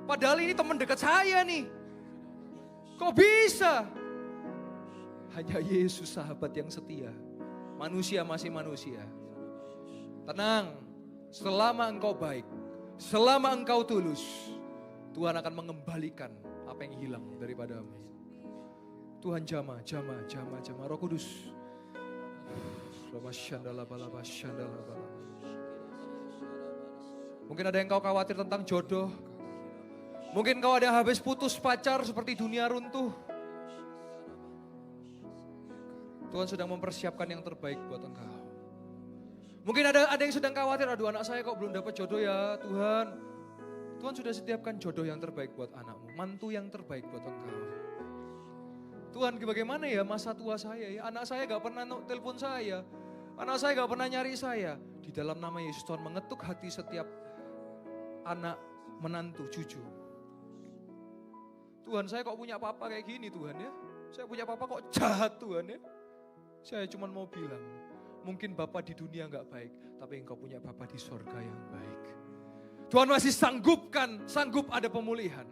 Padahal ini teman dekat saya nih. Kok bisa? Hanya Yesus sahabat yang setia. Manusia masih manusia. Tenang, selama engkau baik, selama engkau tulus, Tuhan akan mengembalikan apa yang hilang daripadamu. Tuhan jamah. Roh Kudus. Mungkin ada yang kau khawatir tentang jodoh. Mungkin kau ada yang habis putus pacar seperti dunia runtuh. Tuhan sedang mempersiapkan yang terbaik buat engkau. Mungkin ada yang sedang khawatir, aduh anak saya kok belum dapat jodoh ya Tuhan. Tuhan sudah sediakan jodoh yang terbaik buat anakmu, mantu yang terbaik buat engkau. Tuhan bagaimana ya masa tua saya ya, anak saya gak pernah telepon saya, anak saya gak pernah nyari saya. Di dalam nama Yesus Tuhan mengetuk hati setiap anak, menantu, cucu. Tuhan saya kok punya papa kayak gini Tuhan ya, saya punya papa kok jahat Tuhan ya. Saya cuma mau bilang, mungkin Bapak di dunia gak baik, tapi engkau punya Bapak di sorga yang baik. Tuhan masih sanggup ada pemulihan.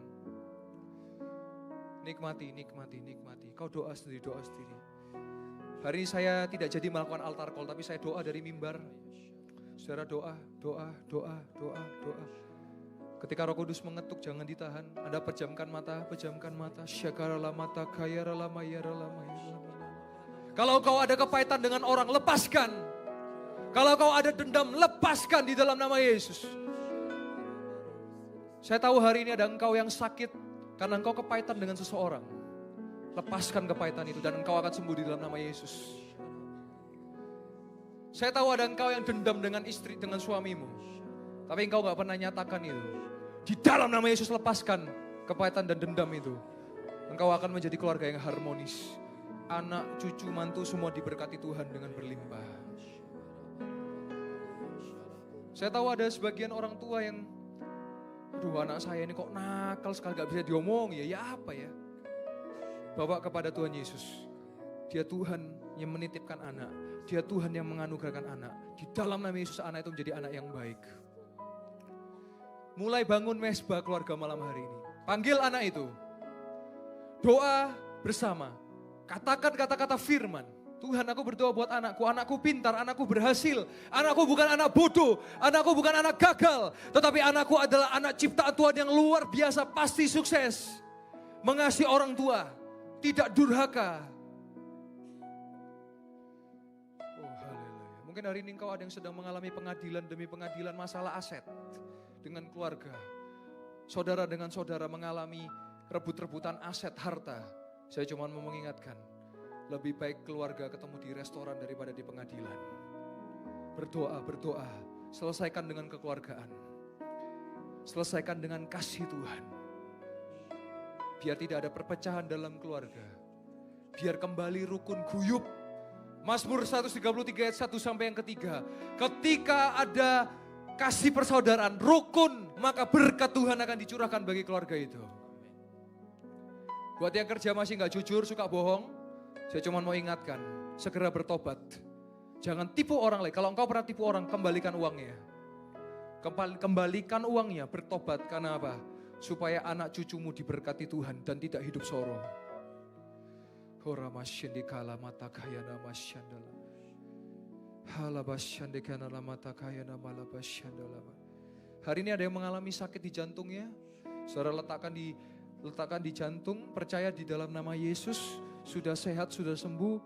Nikmati. Kau doa sendiri. Hari ini saya tidak jadi melakukan altar call, tapi saya doa dari mimbar. Saudara doa. Ketika Roh Kudus mengetuk jangan ditahan. Anda pejamkan mata. Syakarala mata kayarala mayarala. Kalau kau ada kepahitan dengan orang, lepaskan. Kalau kau ada dendam, lepaskan di dalam nama Yesus. Saya tahu hari ini ada engkau yang sakit karena engkau kepahitan dengan seseorang. Lepaskan kepahitan itu dan engkau akan sembuh di dalam nama Yesus. Saya tahu ada engkau yang dendam dengan istri, dengan suamimu. Tapi engkau gak pernah nyatakan itu. Di dalam nama Yesus lepaskan kepahitan dan dendam itu. Engkau akan menjadi keluarga yang harmonis. Anak, cucu, mantu semua diberkati Tuhan dengan berlimpah. Saya tahu ada sebagian orang tua yang, aduh anak saya ini kok nakal sekali gak bisa diomong ya apa ya. Bawa kepada Tuhan Yesus. Dia Tuhan yang menitipkan anak. Dia Tuhan yang menganugerahkan anak. Di dalam nama Yesus anak itu menjadi anak yang baik. Mulai bangun mesbah keluarga malam hari ini. Panggil anak itu. Doa bersama. Katakan kata-kata firman. Tuhan aku berdoa buat anakku pintar, anakku berhasil. Anakku bukan anak bodoh, anakku bukan anak gagal. Tetapi anakku adalah anak ciptaan Tuhan yang luar biasa, pasti sukses. Mengasihi orang tua, tidak durhaka. Oh haleluya. Mungkin hari ini engkau ada yang sedang mengalami pengadilan demi pengadilan masalah aset. Dengan keluarga. Saudara dengan saudara mengalami rebut-rebutan aset harta. Saya cuma mau mengingatkan, lebih baik keluarga ketemu di restoran daripada di pengadilan. Berdoa, selesaikan dengan kekeluargaan. Selesaikan dengan kasih Tuhan. Biar tidak ada perpecahan dalam keluarga. Biar kembali rukun guyub. Mazmur 133 ayat 1 sampai yang ketiga. Ketika ada kasih persaudaraan, rukun, maka berkat Tuhan akan dicurahkan bagi keluarga itu. Buat yang kerja masih gak jujur, suka bohong, saya cuma mau ingatkan, segera bertobat. Jangan tipu orang lain. Kalau engkau pernah tipu orang, kembalikan uangnya. Kembalikan uangnya, bertobat. Karena apa? Supaya anak cucumu diberkati Tuhan dan tidak hidup soro. Hari ini ada yang mengalami sakit di jantungnya. Saudara letakkan di jantung, percaya di dalam nama Yesus, sudah sehat, sudah sembuh.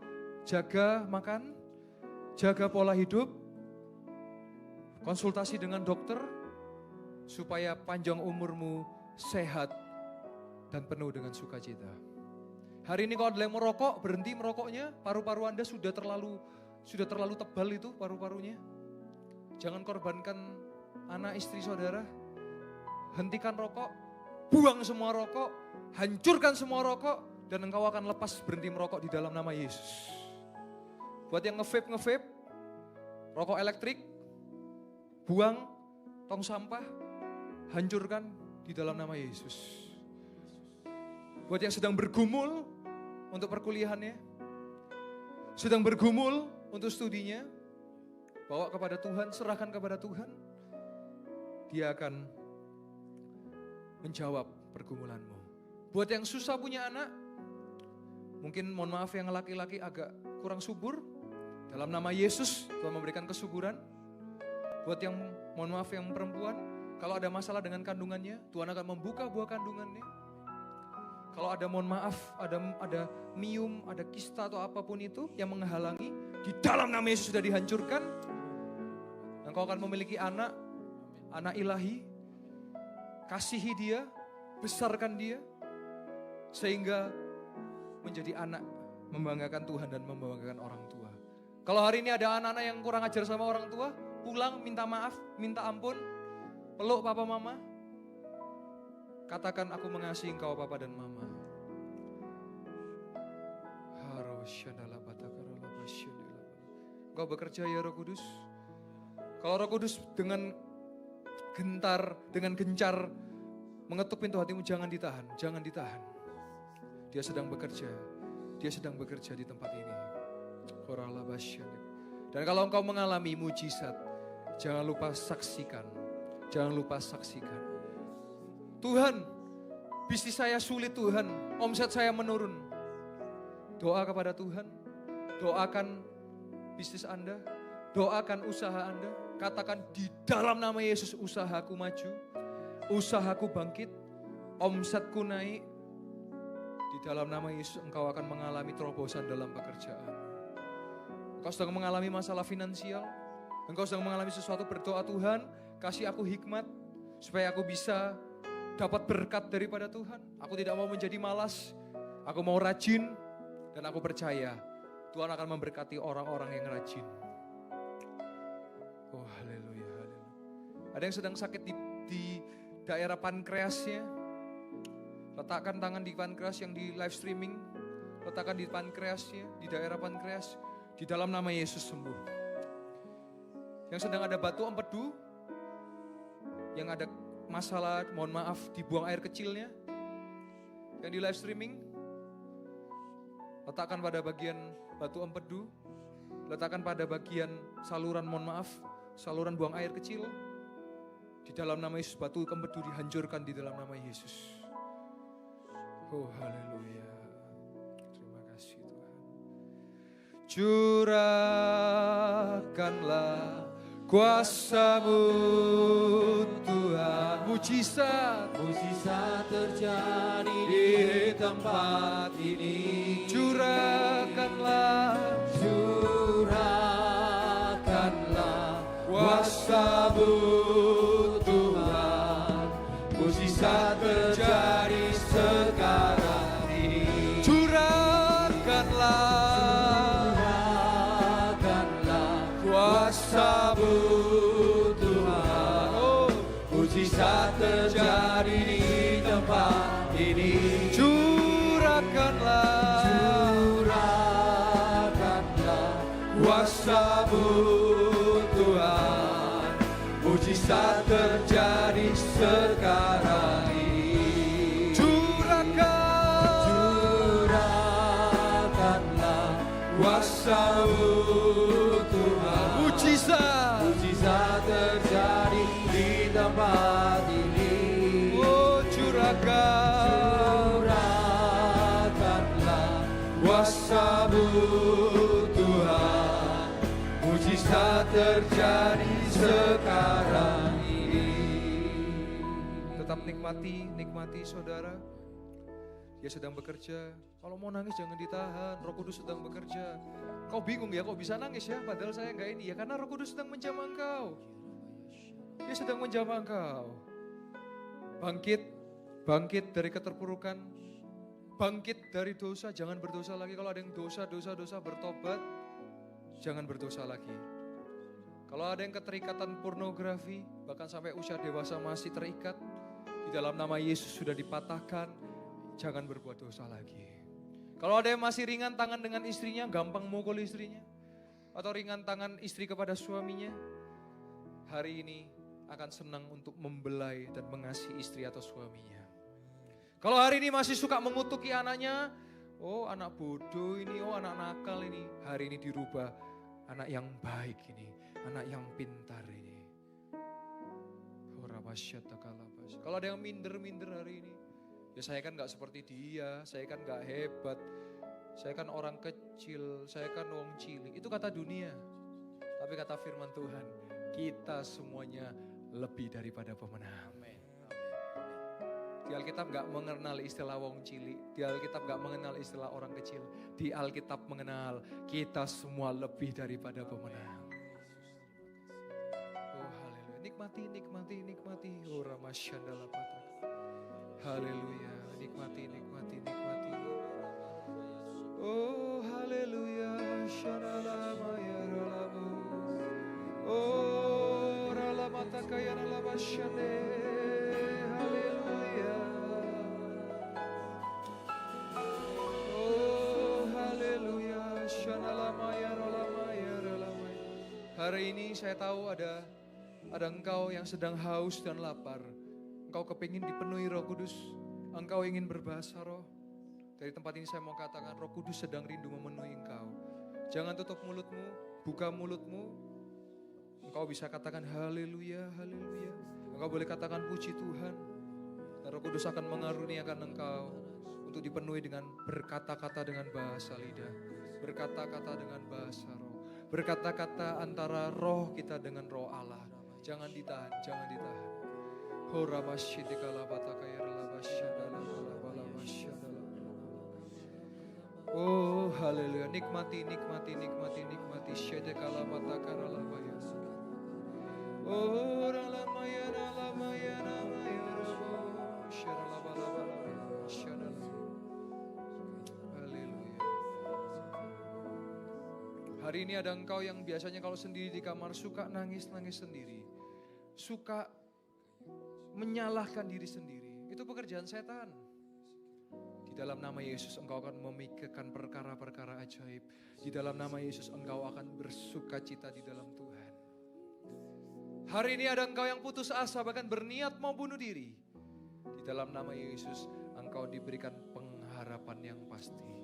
Jaga makan, jaga pola hidup, konsultasi dengan dokter, supaya panjang umurmu sehat dan penuh dengan sukacita. Hari ini kalau ada yang merokok, berhenti merokoknya, paru-paru Anda sudah terlalu tebal itu paru-parunya. Jangan korbankan anak istri saudara, hentikan rokok. Buang semua rokok, hancurkan semua rokok, dan engkau akan lepas berhenti merokok di dalam nama Yesus. Buat yang nge-vape, rokok elektrik, buang tong sampah, hancurkan di dalam nama Yesus. Buat yang sedang bergumul untuk perkuliahannya, sedang bergumul untuk studinya, bawa kepada Tuhan, serahkan kepada Tuhan. Dia akan menjawab pergumulanmu. Buat yang susah punya anak, mungkin mohon maaf yang laki-laki agak kurang subur, dalam nama Yesus Tuhan memberikan kesuburan. Buat yang mohon maaf yang perempuan, kalau ada masalah dengan kandungannya, Tuhan akan membuka buah kandungannya. Kalau ada mohon maaf, ada mium, ada kista atau apapun itu yang menghalangi, di dalam nama Yesus sudah dihancurkan. Engkau akan memiliki anak ilahi. Kasihi dia, besarkan dia, sehingga menjadi anak membanggakan Tuhan dan membanggakan orang tua. Kalau hari ini ada anak-anak yang kurang ajar sama orang tua, pulang minta maaf, minta ampun, peluk papa mama. Katakan aku mengasihi engkau papa dan mama. Engkau bekerja ya Roh Kudus. Kalau Roh Kudus dengan gentar, dengan gencar mengetuk pintu hatimu, jangan ditahan, jangan ditahan. Dia sedang bekerja, dia sedang bekerja di tempat ini. Dan kalau engkau mengalami mujizat, jangan lupa saksikan, jangan lupa saksikan. Tuhan, bisnis saya sulit Tuhan, omset saya menurun. Doa kepada Tuhan, doakan bisnis Anda, doakan usaha Anda. Katakan di dalam nama Yesus usahaku maju, usahaku bangkit, omsetku naik. Di dalam nama Yesus engkau akan mengalami terobosan dalam pekerjaan. Engkau sedang mengalami masalah finansial, engkau sedang mengalami sesuatu, berdoa Tuhan, kasih aku hikmat supaya aku bisa dapat berkat daripada Tuhan. Aku tidak mau menjadi malas, aku mau rajin dan aku percaya Tuhan akan memberkati orang-orang yang rajin. Oh haleluya, haleluya. Ada yang sedang sakit di daerah pankreasnya. Letakkan tangan di pankreas yang di live streaming. Letakkan di pankreasnya, di daerah pankreas. Di dalam nama Yesus sembuh. Yang sedang ada batu empedu. Yang ada masalah, mohon maaf, dibuang air kecilnya. Yang di live streaming. Letakkan pada bagian batu empedu. Letakkan pada bagian saluran, mohon maaf, saluran buang air kecil. Di dalam nama Yesus, batu empedu dihancurkan di dalam nama Yesus. Oh haleluya. Terima kasih Tuhan. Curahkanlah kuasa-Mu Tuhan. Mujizat, mujizat terjadi di tempat ini. Curahkanlah, curahkanlah kuasa-Mu Tuhan. Mujizat terjadi sekarang ini. Curahkanlah, kuasa-Mu Tuhan. oh, mujizat terjadi di tempat ini. Curahkanlah kuasa-Mu Tuhan. Mujizat terjadi sekarang ini. Curahkanlah kuasa-Mu Tuhan. Mujizat terjadi di tempat ini. Oh, curahkanlah kuasa-Mu Tuhan. Mujizat terjadi sekarang ini. Tetap nikmati saudara. Dia sedang bekerja. Kalau mau nangis jangan ditahan. Roh Kudus sedang bekerja. Kau bingung ya, kok bisa nangis ya? Padahal saya enggak ini ya, karena Roh Kudus sedang menjamah engkau. Dia sedang menjamah engkau. Bangkit dari keterpurukan. Bangkit dari dosa, jangan berdosa lagi. Kalau ada yang dosa bertobat, jangan berdosa lagi. Kalau ada yang keterikatan pornografi, bahkan sampai usia dewasa masih terikat, di dalam nama Yesus sudah dipatahkan, jangan berbuat dosa lagi. Kalau ada yang masih ringan tangan dengan istrinya, gampang mukul istrinya, atau ringan tangan istri kepada suaminya, hari ini akan senang untuk membelai dan mengasihi istri atau suaminya. Kalau hari ini masih suka mengutuki anaknya, oh anak bodoh ini, oh anak nakal ini, hari ini dirubah anak yang baik ini, anak yang pintar ini. Kalau ada yang minder hari ini, ya saya kan gak seperti dia, saya kan gak hebat, saya kan orang kecil, saya kan wong cilik. Itu kata dunia. Tapi kata firman Tuhan, kita semuanya lebih daripada pemenang. Di Alkitab gak mengenal istilah wong cilik, di Alkitab gak mengenal istilah orang kecil. Di Alkitab mengenal kita semua lebih daripada pemenang. Oh haleluya, nikmati. Oh Ramasyandalapata. Haleluya, nikmati. Oh haleluya, shanalama yaralamu. Oh ralamata kayanalama shane. Haleluya. Oh haleluya, shanalama yaralama yaralama. Hari ini saya tahu ada engkau yang sedang haus dan lapar. Engkau kepingin dipenuhi Roh Kudus. Engkau ingin berbahasa roh. Dari tempat ini saya mau katakan Roh Kudus sedang rindu memenuhi engkau. Jangan tutup mulutmu, buka mulutmu. Engkau bisa katakan haleluya, haleluya. Engkau boleh katakan puji Tuhan. Dan Roh Kudus akan mengaruniakan engkau untuk dipenuhi dengan berkata-kata dengan bahasa lidah. Berkata-kata dengan bahasa roh. Berkata-kata antara roh kita dengan roh Allah. Jangan ditahan, jangan ditahan. Oh haleluya, nikmati, nikmati, nikmati, nikmati. Oh ralamaya, ralamaya, ralamaya, haleluya. Hari ini ada engkau yang biasanya kalau sendiri di kamar suka nangis-nangis sendiri. Suka menyalahkan diri sendiri. Itu pekerjaan setan. Di dalam nama Yesus engkau akan memikirkan perkara-perkara ajaib. Di dalam nama Yesus engkau akan bersuka cita di dalam Tuhan. Hari ini ada engkau yang putus asa bahkan berniat mau bunuh diri. Di dalam nama Yesus engkau diberikan pengharapan yang pasti.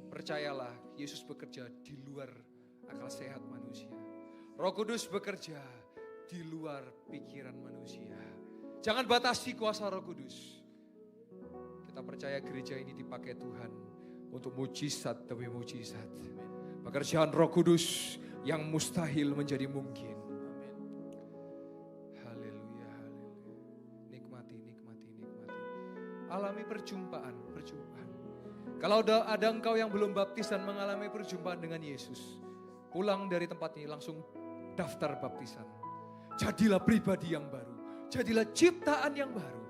Percayalah, Yesus bekerja di luar akal sehat manusia. Roh Kudus bekerja di luar pikiran manusia. Jangan batasi kuasa Roh Kudus. Kita percaya gereja ini dipakai Tuhan untuk mujizat demi mujizat. Pekerjaan Roh Kudus yang mustahil menjadi mungkin. Haleluya, haleluya. Nikmati, nikmati, nikmati. Alami perjumpaan. Kalau ada engkau yang belum baptis dan mengalami perjumpaan dengan Yesus, pulang dari tempat ini langsung daftar baptisan. Jadilah pribadi yang baru. Jadilah ciptaan yang baru.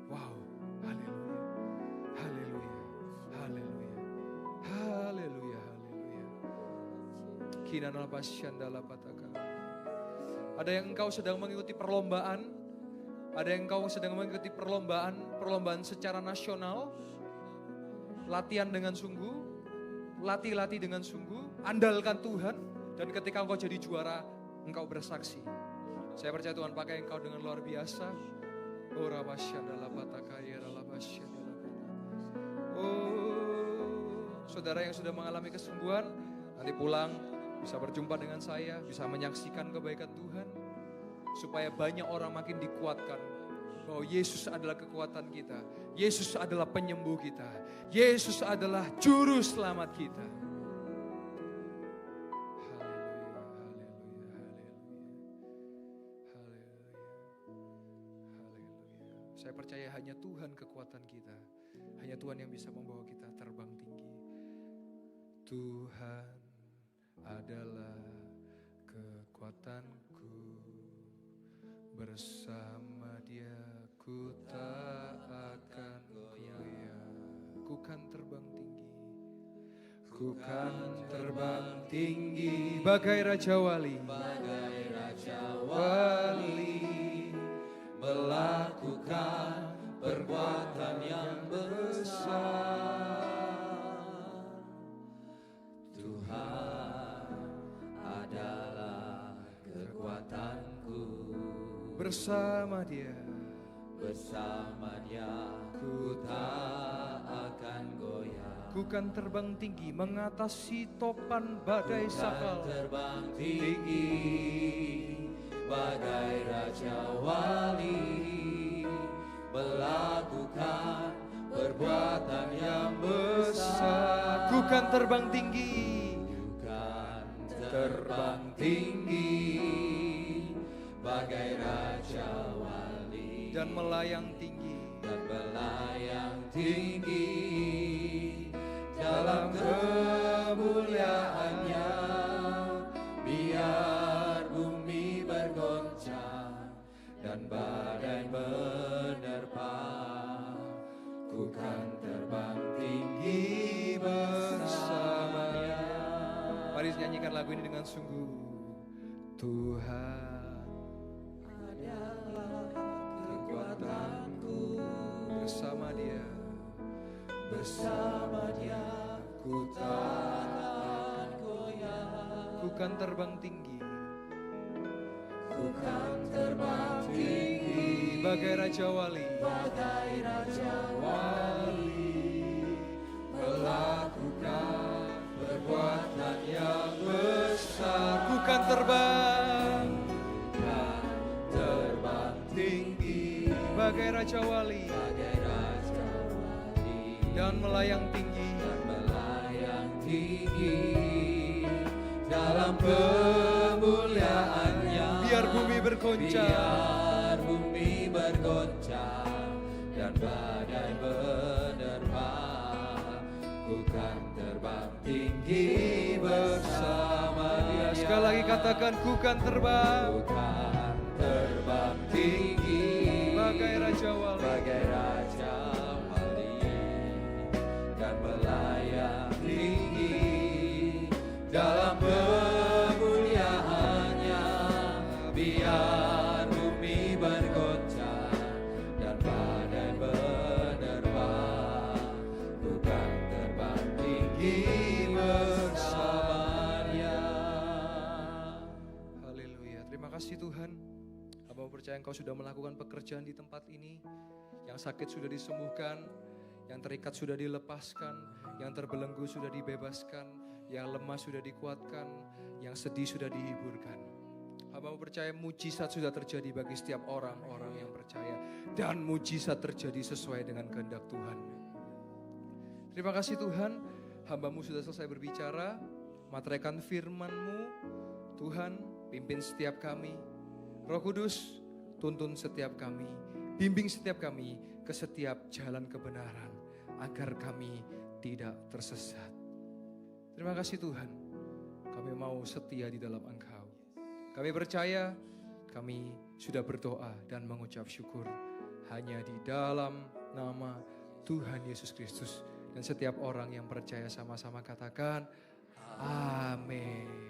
Wow, haleluya, haleluya, haleluya, haleluya, haleluya. Kinanal basyandala pataka. Ada yang engkau sedang mengikuti perlombaan. Ada yang engkau sedang mengikuti perlombaan secara nasional. Latihan dengan sungguh, latih dengan sungguh, andalkan Tuhan. Dan ketika engkau jadi juara, engkau bersaksi. Saya percaya Tuhan pakai engkau dengan luar biasa. Oh saudara yang sudah mengalami kesembuhan, nanti pulang bisa berjumpa dengan saya, bisa menyaksikan kebaikan Tuhan. Supaya banyak orang makin dikuatkan bahwa Yesus adalah kekuatan kita. Yesus adalah penyembuh kita. Yesus adalah juru selamat kita. Saya percaya hanya Tuhan kekuatan kita. Hanya Tuhan yang bisa membawa kita terbang tinggi. Tuhan adalah kekuatanku. Bersama Dia ku tak akan goyah. Ku kan terbang tinggi. Ku kan terbang tinggi. Bagai Raja Wali. Bagai Raja Wali. Melakukan perbuatan yang besar. Tuhan adalah kekuatanku. Bersama Dia ku tak akan goyah. Ku kan terbang tinggi mengatasi topan badai sakal. Terbang tinggi bagai Raja Wali, melakukan perbuatan yang besar. Ku kan terbang tinggi, terbang tinggi bagai Raja Wali, dan melayang tinggi dalam kemuliaannya. Biar bumi bergoncang dan badai menerpa, ku kan terbang tinggi Mari nyanyikan lagu ini dengan sungguh. Tuhan adalah kekuatanku, bersama Dia ku takkan goyah. Ku kan terbang tinggi, bagai Raja Wali, melakukan perbuatan yang besar. ku kan terbang Tinggi bagai Raja Wali, bagai Raja Wali, dan melayang tinggi dalam kemuliaannya. biar bumi bergoncang, Biar bumi bergoncang dan badai menerpa, ku kan terbang tinggi bersama Dia. Sekali lagi katakan, ku kan terbang Ku kan terbang tinggi bagai Raja Wali, bagai Raja Wali, dan melayang tinggi dalam kemuliaannya. Biar bumi bergoncang dan badai menerpa, ku kan terbang tinggi bersama Dia. haleluya. Terima kasih Tuhan. Hamba percaya Engkau sudah melakukan pekerjaan di tempat ini. Yang sakit sudah disembuhkan, yang terikat sudah dilepaskan, yang terbelenggu sudah dibebaskan, yang lemah sudah dikuatkan, yang sedih sudah dihiburkan. Hamba percaya mujizat sudah terjadi bagi setiap orang-orang yang percaya, dan mujizat terjadi sesuai dengan kehendak Tuhan. Terima kasih Tuhan, hamba-Mu sudah selesai berbicara. Materaikan firman-Mu, Tuhan, pimpin setiap kami. Roh Kudus, tuntun setiap kami, bimbing setiap kami ke setiap jalan kebenaran, agar kami tidak tersesat. Terima kasih Tuhan, kami mau setia di dalam Engkau. Kami percaya, kami sudah berdoa dan mengucap syukur hanya di dalam nama Tuhan Yesus Kristus. Dan setiap orang yang percaya sama-sama katakan, amin.